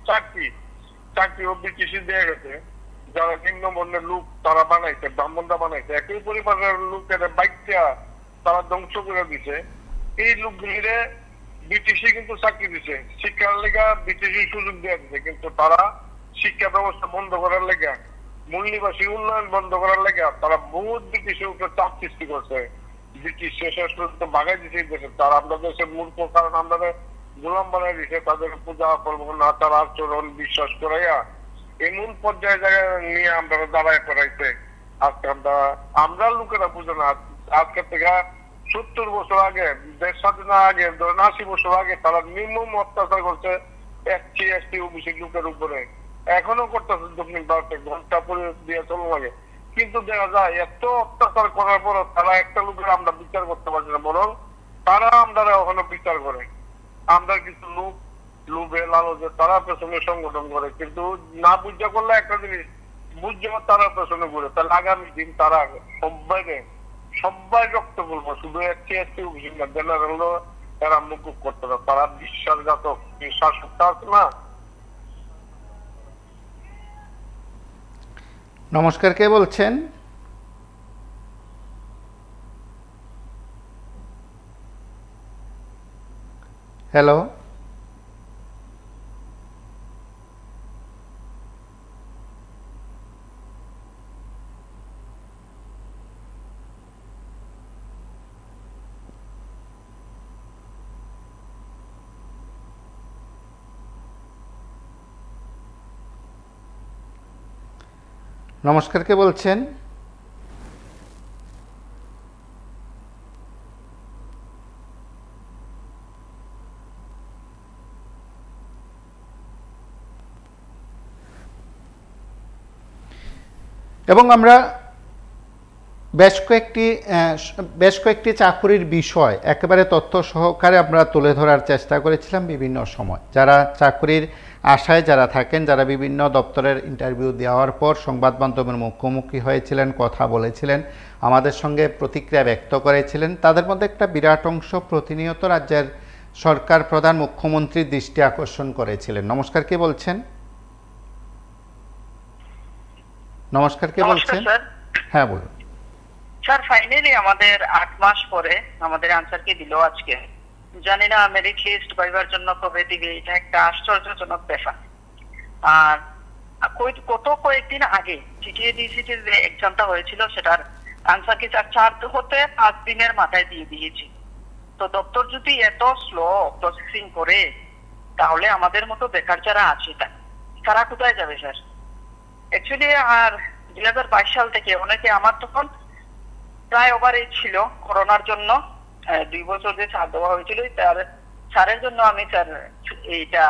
S5: চাকরিও ব্রিটিশই দেওয়া গেছে। যারা নিম্ন বর্ণের লোক তারা বানাইছে, ব্রাহ্মণরা বানাইছে, একই পরিবারের লোকের বাইকটা তারা ধ্বংস করে দিছে। এই লোকগুলিরে ব্রিটিশই কিন্তু চাকরি দিছে, শিক্ষার লেগা ব্রিটিশই সুযোগ দেওয়া দিছে। কিন্তু তারা শিক্ষা ব্যবস্থা বন্ধ করার লেগা, মূল নিবাসী উন্নয়ন বন্ধ করার লেগা তারা বহুত ব্রিটিশের উপরে চাপ সৃষ্টি করছে। ব্রিটিশ শেষ পর্যন্ত বাগাই দিতে দেশে। তারা আমরা দেশের মূর্খ, কারণ আমরা গোলাম বানাই দিছে। তাদের পূজা পার্বণ, আচার আচরণ বিশ্বাস করাইয়া এমন পর্যায়ে জায়গায় নিয়ে আমরা দাঁড়ায় করাইছে। আজকে আমরা লোকেরা বুঝে না। আজকে থেকে 70 বছর আগে, দেশ স্বাধীনের আগে, 80 বছর আগে তারা নির্মম অত্যাচার করছে SC/ST ওবিসি লোকের উপরে। এখনো করতেছে দক্ষিণ ভারতে, ঘন্টা পরে দিয়ে চলো লাগে। কিন্তু দেখা যায় এত অত্যাচার করার পর তারা একটা লোকের আমরা বিচার করতে পারছি না, বরং তারা আমরা ওখানে বিচার করে। আমরা কিছু লোক লোভে লালচে তারা পেছনে সংগঠন করে, কিন্তু না বুঝা করলে একটা জিনিস বুঝে তারা পেছনে ঘুরে। তাহলে আগামী দিন তারা সবাই রক্ত বলবো, শুধু SC/ST জেনারেল এরা মুকুব করতে না। তারা বিশ্বাসঘাতক শাসকটা আছে না।
S1: নমস্কার, কে বলছেন? হ্যালো, নমস্কার, কে বলছেন? এবং আমরা বেশ কয়েকটি চাকুরির বিষয় একেবারে তথ্য সহকারে আমরা তুলে ধরার চেষ্টা করেছিলাম বিভিন্ন সময়। যারা চাকুরির আশায় যারা থাকেন, যারা বিভিন্ন দপ্তরের ইন্টারভিউ দেওয়ার পর সংবাদ মাধ্যমের মুখোমুখি হয়েছিলেন, কথা বলেছিলেন, আমাদের সঙ্গে প্রতিক্রিয়া ব্যক্ত করেছিলেন, তাদের মধ্যে একটা বিরাট অংশ প্রতিনিয়ত রাজ্যের সরকার প্রধান মুখ্যমন্ত্রীর দৃষ্টি আকর্ষণ করেছিলেন। নমস্কার, কে বলছেন? নমস্কার, কে বলছেন? হ্যাঁ, বলুন
S6: স্যার। ফাইনালি আমাদের 8 মাস পরে আমাদের আনসার কি দিল আজকে। জানি না মেরিট লিস্ট পাইবার জন্য কবে দিবে, এটা একটা আশ্চর্যজনক ব্যাপার। আর কয়েকদিন আগে GTADCT যে এক্সামটা হয়েছিল সেটার আনসার কি 4 হতে 5 দিনের মাথায় দিয়ে দিয়েছে। তো দপ্তর যদি এত স্লো প্রসেসিং করে, তাহলে আমাদের মতো বেকার যারা আছে তারা কোথায় যাবে স্যার? অ্যাকচুয়ালি আর 2022 সাল থেকে অনেকে, আমার তখন প্রায় ওভারেজ ছিল করোনার জন্য, 2 বছর যে ছাড় দেওয়া হয়েছিল তার ছাড়ের জন্য আমি স্যার এইটা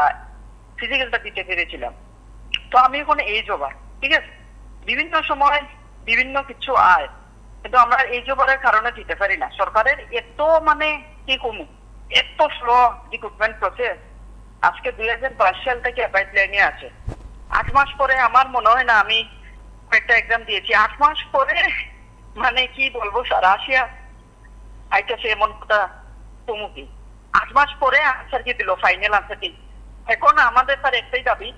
S6: ফিজিক্যালটা দিতে পেরেছিলাম। তো আমি এখন এই ওভার, ঠিক আছে, বিভিন্ন সময় বিভিন্ন কিছু আয়, কিন্তু আমরা এই ওভারের কারণে দিতে পারি না। সরকারের এত কি কমু, এত স্লো রিক্রুটমেন্ট প্রসেস। আজকে 2022 সাল থেকে অ্যাপ্লাই প্ল্যানে আছে। 8 মাস পরে আমার মনে হয় না, আমি একটা এক্সাম দিয়েছি 8 মাস পরে, কি বলবো, সারা আসিয়া আইতেছে এমন কথা কমুকি। 8 মাস পরে আনসার কি দিল, ফাইনাল আনসার কি। এখন আমাদের স্যার একটাই দাবি,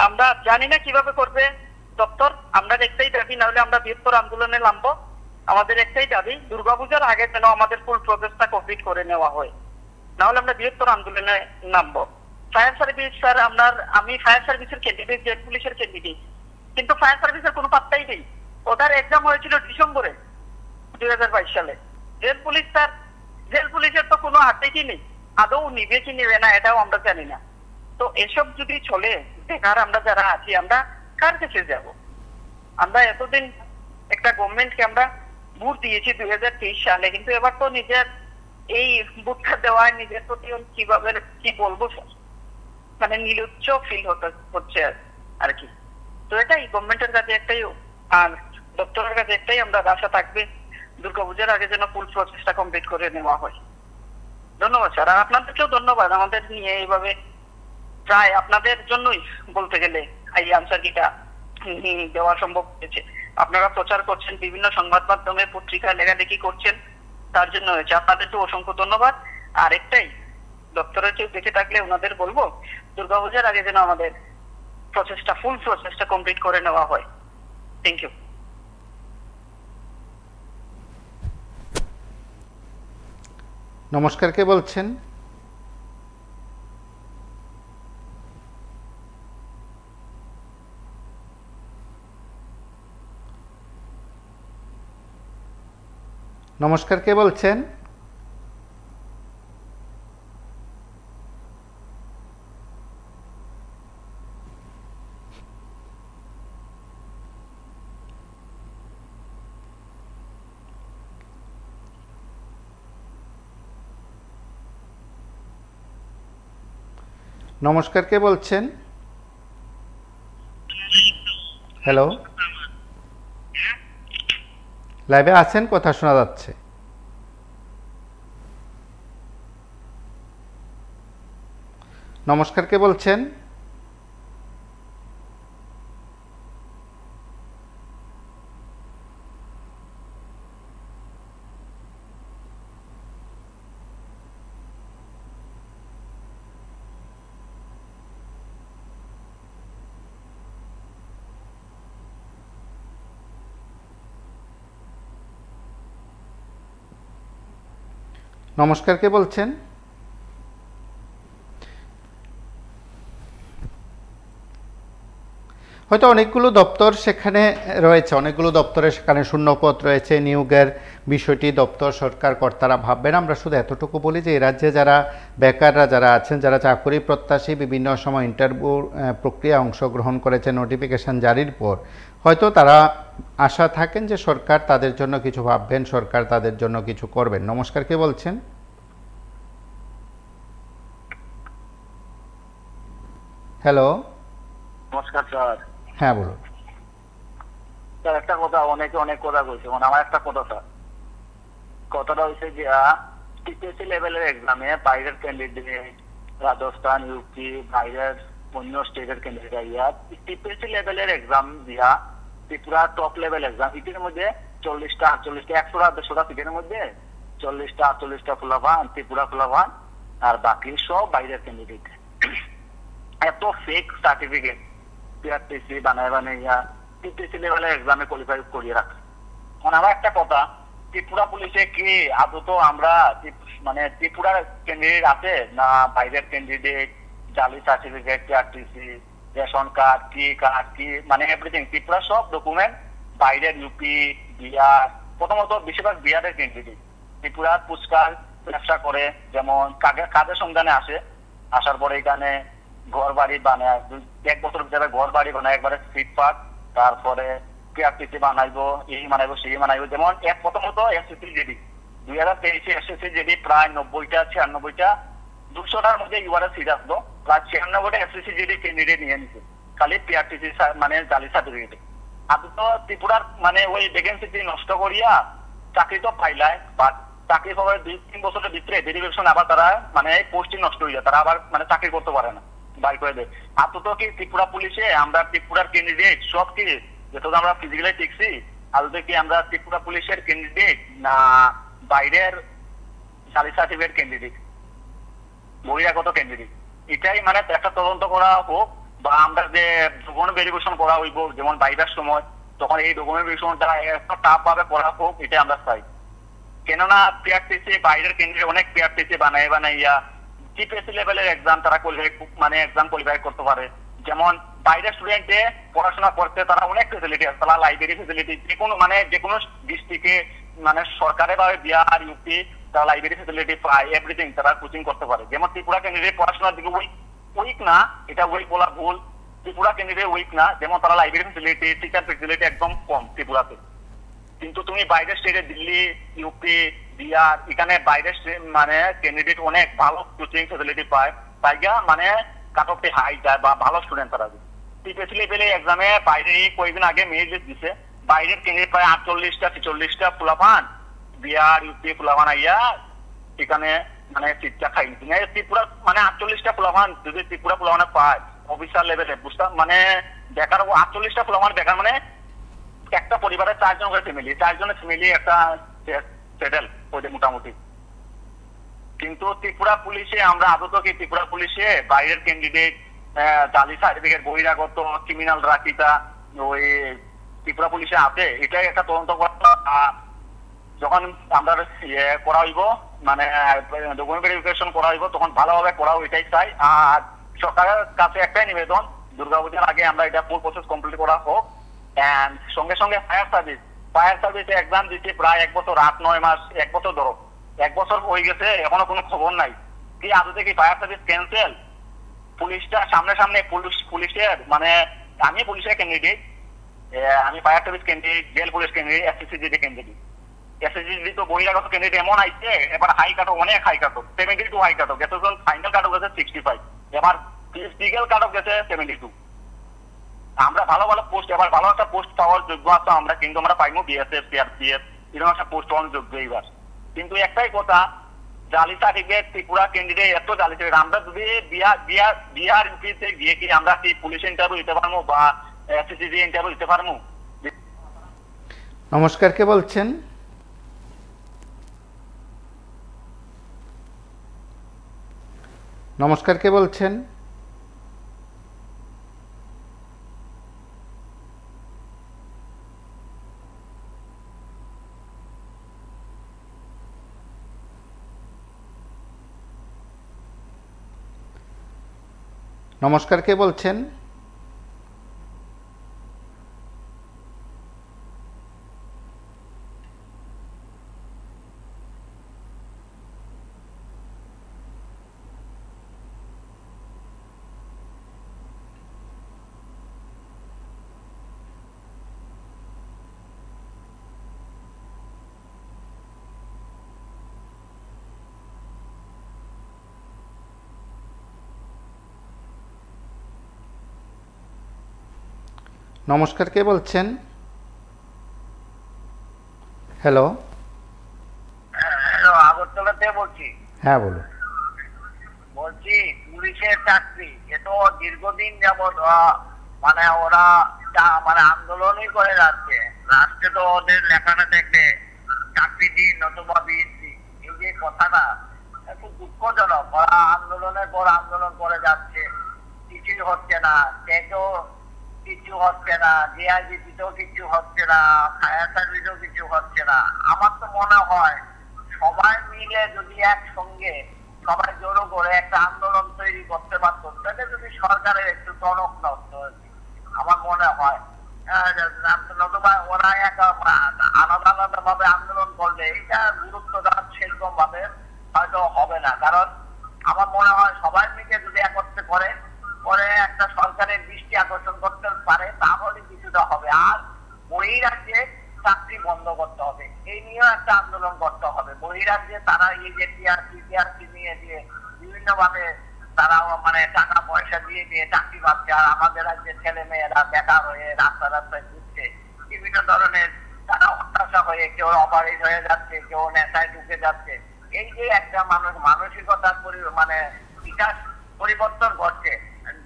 S6: আমরা জানি না কিভাবে করবে দপ্তর, আমরা একটাই দাবি, না হলে আমরা বৃহত্তর আন্দোলনে নামবো। আমাদের একটাই দাবি, দুর্গাপূজার আগে যেন আমাদের ফুল প্রসেসটা কমপ্লিট করে নেওয়া হয়, না হলে আমরা বৃহত্তর আন্দোলনে নামবো। ফায়ার সার্ভিস স্যার, আমি ফায়ার সার্ভিসের ক্যান্ডিডেট, জেল পুলিশের ক্যান্ডিডেট, কিন্তু ফায়ার সার্ভিসের কোনো পাত্তাই নেই। ওটার এক্সাম হয়েছিল ডিসেম্বরে 2022 সালে। জেল পুলিশ স্যার, জেল পুলিশের তো কোনো হাতে কি নেই, আদৌ নিবে কি নেবে না এটাও আমরা জানি না। তো এসব যদি চলে, বেকার আমরা যারা আছি, আমরা কার কাছে যাব? আমরা এতদিন একটা গভর্নমেন্টকে আমরা ভোট দিয়েছি 2023 সালে, কিন্তু এবার তো নিজের এই ভোটটা দেওয়ায় নিজের প্রতি কিভাবে কি বলবো স্যার, মানে নিরুচ্চ ফিল হচ্ছে আর কি। তো এটাই গভর্নমেন্টের কাছে একটাই, আর দপ্তরের কাছে একটাই আমরা আশা থাকবে, দুর্গাপূজার আগে যেন ফুল প্রসেসটা কমপ্লিট করে নেওয়া হয়। ধন্যবাদ স্যার, আর আপনাদেরকেও ধন্যবাদ আমাদের নিয়ে এইভাবে, প্রায় আপনাদের জন্যই বলতে গেলে এই আনসার কিটা দেওয়া সম্ভব হয়েছে। আপনারা প্রচার করছেন, বিভিন্ন সংবাদ মাধ্যমে পত্রিকায় লেখালেখি করছেন, তার জন্য হয়েছে। আপনাদেরকে অসংখ্য ধন্যবাদ। আর একটাই, দপ্তরের কেউ দেখে থাকলে ওনাদের বলবো, দুর্গাপূজার আগে যেন আমাদের প্রসেসটা, ফুল প্রসেসটা কমপ্লিট করে নেওয়া হয়। Thank you.
S1: নমস্কার, কে বলছেন? নমস্কার, কে বলছেন? নমস্কার, কে বলছেন? হ্যালো, লাইভে আছেন, কথা শোনা যাচ্ছে। নমস্কার, কে বলছেন? নমস্কার, কে বলছেন? হয়তো অনেকগুলো দপ্তর সেখানে রয়েছে, অনেকগুলো দপ্তরে সেখানে শূন্যপদ রয়েছে, নিয়োগের বিষয়টি দপ্তর সরকার কর্তারা ভাববেন। আমরা শুধু এতটুকু বলি যে এই রাজ্যে যারা বেকাররা যারা আছেন, যারা চাকরি প্রত্যাশী, বিভিন্ন সময় ইন্টারভিউ প্রক্রিয়া অংশগ্রহণ করেছে নোটিফিকেশন জারির পর, হয়তো তারা আশা থাকেন যে সরকার তাদের জন্য কিছু ভাববেন, সরকার তাদের জন্য কিছু করবেন। নমস্কার, কে বলছেন? হ্যালো,
S3: নমস্কার স্যার।
S1: হ্যাঁ বলুন
S3: স্যার, একটা কথা, অনেকে অনেক কথা কইছে, মানে আমার একটা কথা স্যার, কথাটা হচ্ছে যে টিপিএসসি লেভেলের এক্সামে বাইরের ক্যান্ডিডেট, রাজস্থান, ইউপি, বাইরের অন্য স্টেটের ক্যান্ডিডেট টিপিএসসি লেভেলের এক্সাম দিয়া ত্রিপুরা টপ লেভেল এক্সাম, এটির মধ্যে 40টা 48টা 100টা সিটের মধ্যে 40টা 48টা ফুলাভান, ত্রিপুরা ফুলাভান, আর বাকি সব বাইরের ক্যান্ডিডেট। এত ফেক সার্টিফিকেট পিআরটিসি বানাইয়া টিপিএসসি লেভেলের এক্সামে কোয়ালিফাই করিয়ে রাখে। এখন আমার একটা কথা, ত্রিপুরা পুলিশে কি আদৌ আমরা মানে ত্রিপুরার ক্যান্ডিডেট আছে না বাইরের ক্যান্ডিডেট, জালি সার্টিফিকেট, পিআরটিসি, রেশন কার্ড, কি মানে এভরিথিং, ত্রিপুরা সব ডকুমেন্ট বাইরের, ইউপি, বিহার, প্রথমত বেশিরভাগ বিহারের ক্যান্ডিডেট ত্রিপুরা পুরস্কার ব্যবসা করে, যেমন কাজের সন্ধানে আসে, আসার পরে এখানে ঘর বাড়ি বানায়, 1 বছর ভিতরে ঘর বাড়ি বানায়, একবারে ফিটপাট, তারপরে পিআরটিসি বানাইবো, এই বানাইবো, সেই বানাইবো। যেমন প্রথমত এসএসসি জিডি 2023 এসএসসি জিডি প্রায় 90টা 96টা 200টার মধ্যে ইউআরএস সিট আসলো, প্রায় 96টা এসএসসি জিডি ক্যান্ডিডেট নিয়ে নিচ্ছে খালি পিআরটিসি মানে জালি সার্টিফিকেট। আর তো ত্রিপুরার মানে ওই ভ্যাকেন্সি নষ্ট করিয়া চাকরি তো পাইলাই, বাট চাকরি পাওয়ার 2-3 বছরের ভিতরে ভেরিফিকেশন আবার তারা মানে পোস্টিং নষ্ট হয়ে যায়, তারা আবার মানে চাকরি করতে পারে না, বাই করে দেয়। আর তো কি ত্রিপুরা পুলিশে আমরা ত্রিপুরার ক্যান্ডিডেট সব কি যেটা আমরা ফিজিক্যালি দেখছি, আদৌ কি আমরা ত্রিপুরা পুলিশের ক্যান্ডিডেট না বাইরের জালি সার্টিফিকেট ক্যান্ডিডেট? বহিরাগত ক্যান্ডিডেট। এটাই মানে একটা তদন্ত করা হোক, বা আমরা যে ডকুমেন্ট ভেরিফিকেশন করা হইব যেমন বাইরের সময়, তখন এই ডকুমেন্ট ভেরিফিকেশনটা একটা টাফ ভাবে করা হোক, এটা আমরা চাই। কেননা পিআরটিসি বাইরের ক্যান্ডিডেট অনেক পিআরটিসি বানাইয়া জিপিএসসি লেভেলের এক্সাম তারা এক্সাম কোয়ালিফাই করতে পারে। যেমন বাইরের স্টুডেন্টে পড়াশোনা করতে তারা অনেক ফেসিলিটি আছে, তারা লাইব্রেরি ফেসিলিটি যে কোনো ডিস্ট্রিক্টে মানে সরকারে বা বিহার ইউপি তারা লাইব্রেরি ফেসিলিটি পায়, এভরিথিং তারা কোচিং করতে পারে। যেমন ত্রিপুরা ক্যান্ডিডেট পড়াশোনার দিকে উইক না, এটা উইক বলা ভুল, ত্রিপুরা ক্যান্ডিডেট উইক না, যেমন তারা লাইব্রেরি ফেসিলিটি টিচার ফেসিলিটি একদম কম ত্রিপুরাতে। কিন্তু তুমি বাইরের স্টেটে দিল্লি ইউপি বিহার এখানে বাইরের মানে ক্যান্ডিডেট অনেক ভালো কোচিং ফেসিলিটি পায়, তাইগা মানে কাট অফটি হাই যায় বা ভালো স্টুডেন্ট তারা। টিপিএসসি লেভেলে এক্সামে বাইরে কয়েকদিন আগে মেরিট লিস্ট দিছে, বাইরের ক্যান্ডিডেট প্রায় 48টা 46টা ফুলাফান বিহার ইউপি ফুলাফান আইয়া এখানে মানে সিটটা খাই নিচ্ছে। ত্রিপুরা মানে 48টা ফুলাফান যদি ত্রিপুরা ফুলাফানে পায় অফিসার লেভেলে বুঝতাম মানে বেকার 48টা ফুলাফান বেকার মানে একটা পরিবারের 4 জন করে ফ্যামিলি, 4 জনের ফ্যামিলি একটা সেটেল ওদের মোটামুটি। কিন্তু ত্রিপুরা পুলিশে আমরা আদত কি ত্রিপুরা পুলিশে বাইরের ক্যান্ডিডেট জালি সার্টিফিকেট বহিরাগত ক্রিমিনাল রাখিতা ওই ত্রিপুরা পুলিশে আছে, এটাই একটা তদন্ত করা। যখন আমরা করা হইব মানে ডকুমেন্ট ভেরিফিকেশন করা হইব তখন ভালোভাবে করা এটাই চাই। আর সরকারের কাছে একটাই নিবেদন, দুর্গাপূজার আগে আমরা এটা ফুল প্রসেস কমপ্লিট করা হোক। এন্ড সঙ্গে সঙ্গে ফায়ার সার্ভিসে এক্সাম দিতে প্রায় 1 বছর 8-9 মাস, 1 বছর ধরো 1 বছর হয়ে গেছে, এখনো কোনো খবর নাই। কি আদতে কি ফায়ার সার্ভিস ক্যান্সেল? পুলিশটা সামনে পুলিশের মানে আমি পুলিশের ক্যান্ডিডেট, আমি fire service candidate, jail police candidate, SSCG candidate. SSCG তো বহিরাগত ক্যান্ডিডেট এমন আইছে, এবার হাই কাট অনেক হাই কাট 72 হাই কাট গেছে, ফাইনাল কাট গেছে 65, এবার ফিজিক্যাল কাট গেছে 72। আমরা ভালো পোস্ট এবার ভালো একটা পোস্ট পাওয়ার যোগ্য আছে আমরা, কিন্তু আমরা পাইমু বিএসএফ সিআরপিএফ এরকম একটা পোস্ট পাওয়ার যোগ্য এবার। কিন্তু একটাই কথা, জালি সার্টিফিকেট ত্রিপুরা ক্যান্ডিডেট এত জালি সার্টিফিকেট, আমরা যদি বিহার ইউপিতে গিয়ে কি আমরা কি পুলিশ ইন্টারভিউ দিতে পারবো বা এসএসসিজি ইন্টারভিউ দিতে পারবো?
S1: নমস্কার, কে বলছেন? নমস্কার, কে বলছেন? নমস্কার, কে বলছেন? নমস্কার, কে বলছেন? হ্যালো
S3: হ্যালো, আগরতলাতে বলছি।
S1: হ্যাঁ বলুন।
S3: বলছি পুলিশের চাকরি এ তো দীর্ঘদিন যাবৎ মানে ওরা মানে আন্দোলনই করে যাচ্ছে, রাষ্ট্রে তো ওদের লেখাটা দেখলে চাকরি দিন নতুবা বিএসসি, এই যে কথাটা খুব দুঃখজনক। ওরা আন্দোলনের পর আন্দোলন করে যাচ্ছে, কিছুই হচ্ছে না, টেটও কিছু হচ্ছে না, ডিআইজিপিতেও কিছু হচ্ছে না, ফায়ার সার্ভিসেও কিছু হচ্ছে না। আমার তো মনে হয় সবাই মিলে যদি একসঙ্গে সবাই জড়ো করে একটা আন্দোলন তৈরি করতে পারত, তাহলে যদি সরকারের একটু টনক নষ্ট আমার মনে হয়, নতুবা ওরা আলাদা আলাদা ভাবে আন্দোলন করলে এটা গুরুত্ব দেওয়া সেরকম ভাবে হয়তো হবে না। কারণ আমার মনে হয় সবাই মিলে যদি একত্রে করে একটা সরকারের দৃষ্টি আকর্ষণ করতে পারে তাহলে কিছুটা হবে। আর বহিরাজ্যে চাকরি বন্ধ করতে হবে, এই নিয়েও একটা আন্দোলন করতে হবে। বহিরাজ্যে তারা এই যে টিআরপি নিয়ে দিয়ে বিভিন্ন ভাবে তারা মানে টাকা পয়সা দিয়ে দিয়ে চাকরি পাচ্ছে, আর আমাদের রাজ্যের ছেলে মেয়েরা বেকার হয়ে রাস্তায় ঘুরছে, বিভিন্ন ধরনের তারা হতাশা হয়ে কেউ অপারেট হয়ে যাচ্ছে, কেউ নেশায় ঢুকে যাচ্ছে। এই যে একটা মানসিকতার মানে বিকাশ পরিবর্তন ঘটছে,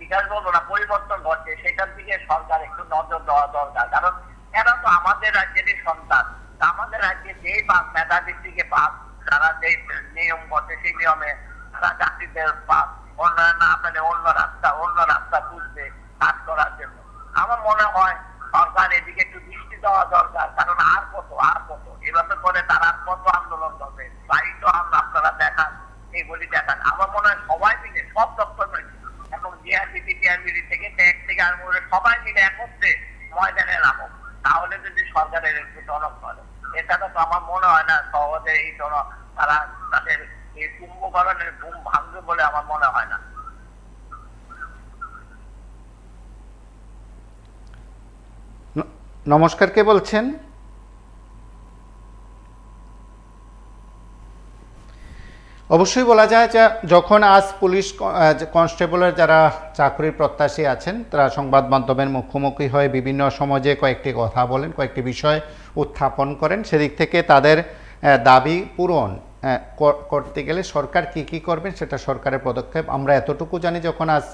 S3: বিকাশ বলবো না পরিবর্তন ঘটছে, সেটার দিকে সরকার একটু নজর দেওয়া দরকার। কারণ এরা তো আমাদের রাজ্যেরই সন্তান, আমাদের রাজ্যে যেই পাক মেধাবৃত্তিকে পাক, তারা যে নিয়ম করছে সেই নিয়মে তারা চাকরিদের অন্য রাস্তা খুঁজবে কাজ করার জন্য। আমার মনে হয় সরকার এদিকে একটু দৃষ্টি দেওয়া দরকার, কারণ আর কত এভাবে করে তারা কত আন্দোলন করবে। বাড়িতে আপনারা দেখান, এইগুলি দেখান। আমার মনে হয় সবাই মিলে, সব দপ্তর এখন টিআরবিডি থেকে ট্যাক্স থেকে আরম্ভ করে সবাই মিলে একত্রে ময়দানে নামো, তাহলে যদি সরকারের একটু টনক করে। এছাড়া তো আমার মনে হয় না সহজে এই তারা তাদের এই কুম্ভকরণের ঘুম ভাঙবে বলে আমার মনে হয় না।
S1: নমস্কার, কে বলছেন? অবশ্যই বলা যায় যে যখন আজ পুলিশ কনস্টেবলের যারা চাকরির প্রত্যাশী আছেন তারা সংবাদ মাধ্যমের মুখোমুখি হয়ে বিভিন্ন সমাজে কয়েকটি কথা বলেন, কয়েকটি বিষয় উত্থাপন করেন, সেদিক থেকে তাদের দাবি পূরণ করতে গেলে সরকার কি করবেন সেটা সরকারের পদক্ষেপ। আমরা এতটুকু জানি, যখন আজ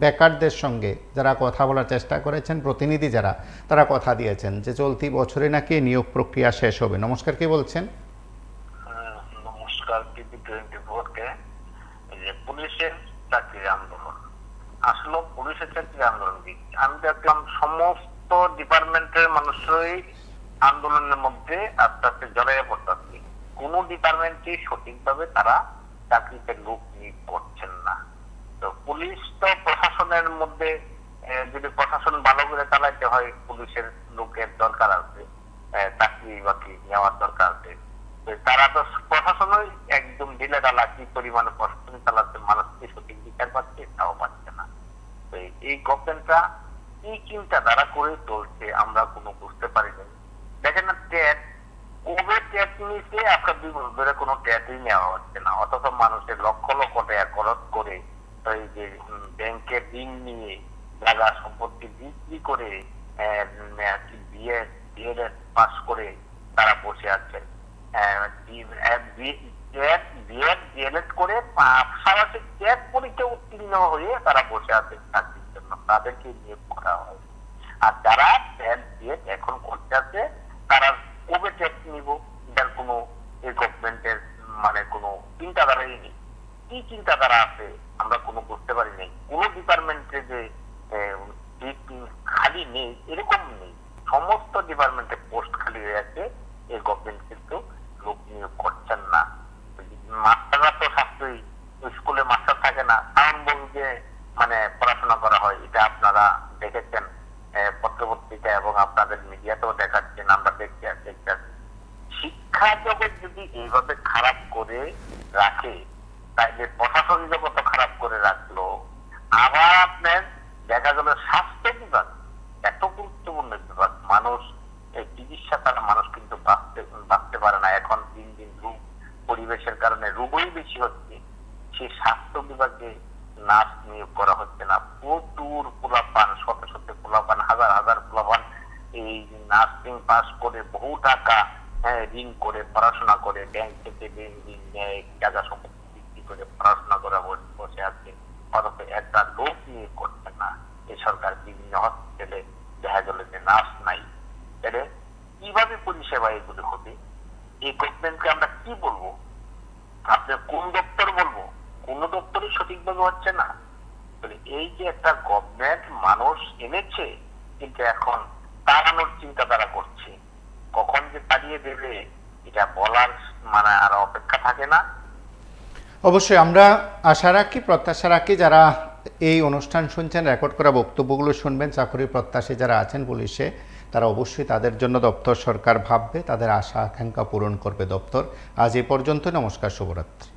S1: বেকারদের সঙ্গে যারা কথা বলার চেষ্টা করেছেন, প্রতিনিধি যারা, তারা কথা দিয়েছেন যে চলতি বছরে নাকি নিয়োগ প্রক্রিয়া শেষ হবে। নমস্কার, কে বলছেন?
S3: নমস্কার, টিভি24কে। পুলিশের চাকরি আন্দোলন, আসলে পুলিশের চাকরি আন্দোলন আমি দেখলাম সমস্ত ডিপার্টমেন্টের মানুষই আন্দোলনের মধ্যে আস্তে আস্তে জড়িয়ে পড়তেছে। কোন ডিপার্টমেন্টই সঠিকভাবে তারা চাকরিতে লোক নিয়োগ করছেন না। তো পুলিশ তো প্রশাসনের মধ্যে, যদি প্রশাসন ভালো করে চালাইতে হয়, পুলিশের লোকের দরকার আছে, চাকরি বাকরি নেওয়ার দরকার আছে। তারা তো প্রশাসনই একদম ঢিলে ঢালা কি পরিমাণে প্রশাসন চালাচ্ছে, মানুষকে সঠিক বিচার পাচ্ছে তাও পাচ্ছে না। তো এই গভর্নমেন্টটা কি চিন্তাধারা করে চলছে আমরা কোনো বুঝতে পারি না। দেখেন না, কবে ট্যাক্স নিয়েছে, আপনার 2 বছর ধরে কোনো ট্যাক্সই নেওয়া হচ্ছে না, অথচ মানুষের লক্ষ লক্ষ টাকা খরচ করে এই যে ব্যাংকের ঋণ নিয়ে জায়গা সম্পত্তি বিক্রি করে বিএড পাস করে তারা বসে আছেন, ডিএলএড করে সারাশি ট্যাক্স পরীক্ষা উত্তীর্ণ হয়ে তারা বসে আছে চাকরির জন্য, তাদেরকে নিয়োগ করা হয়। আর যারা বিএড এখন করতে আছে তারা কবে ট্যাক্স নিব, এটার কোনো এই গভর্নমেন্টের কোনো চিন্তাধারাই নেই। কি চিন্তাধারা আছে আমরা কোনো বুঝতে পারি নাই। কোন ডিপার্টমেন্টে যে খালি নেই এরকম নেই, সমস্ত ডিপার্টমেন্টে পোস্ট খালি হয়ে আছে। এই গভর্নমেন্ট কিন্তু লোক নিয়োগ করছেন না। মাস্টাররা তো শাস্ত্রী, স্কুলে মাস্টার থাকে না, কারণ বলতে পড়াশোনা করা হয়, এটা আপনারা দেখেছেন পত্রপত্রিকা এবং আপনাদের মিডিয়াতেও দেখাচ্ছেন, আমরা দেখছি। শিক্ষা জগৎ যদি এইভাবে খারাপ করে রাখে, তাইলে প্রশাসন জগৎ খারাপ করে রাখলো। আবার আপনার দেখা গেল স্বাস্থ্য বিভাগ, এত গুরুত্বপূর্ণ বিভাগ, মানুষ চিকিৎসা ছাড়া মানুষ কিন্তু বাঁচতে পারে না। এখন দিন দিন রোগ, পরিবেশের কারণে রোগই বেশি হচ্ছে। সেই স্বাস্থ্য বিভাগে নার্স নিয়োগ করা হচ্ছে না। প্রচুর পোলাপান, শত শত পোলাপান, হাজার হাজার পোলাপান এই নার্সিং পাস করে বহু টাকা ঋণ করে পড়াশোনা করে, ব্যাংক থেকে ঋণ নেয়, জায়গা সম্পত্তি বিক্রি করে পড়াশোনা করা বসে আছে, অথচ একটা লোক নিয়োগ করছে না। এই সরকার বিভিন্ন হসপিটালে দেখা গেল যে নার্স নাই। তাহলে কিভাবে পরিষেবা এগুলো হবে? এই গভর্নমেন্টকে আমরা কি বলবো? আপনার কোন দপ্তর বলবো? কোন দপ্তরই সঠিকভাবে হচ্ছে না। এই যে একটা গভর্নমেন্ট মানুষ এনেছে, কিন্তু এখন তাড়ানোর চিন্তাধারা করছে, কখন যে তাড়িয়ে দেবে এটা বলার আর অপেক্ষা থাকে না।
S1: অবশ্যই আমরা আশা রাখি, প্রত্যাশা রাখি, যারা এই অনুষ্ঠান শুনছেন, রেকর্ড করা বক্তব্যগুলো শুনবেন, চাকরি প্রত্যাশী যারা আছেন পুলিশে, তারা অবশ্যই তাদের জন্য দপ্তর সরকার ভাববে, তাদের আশা আকাঙ্ক্ষা পূরণ করবে দপ্তর। আজ এই পর্যন্ত। নমস্কার, শুভরাত্রি।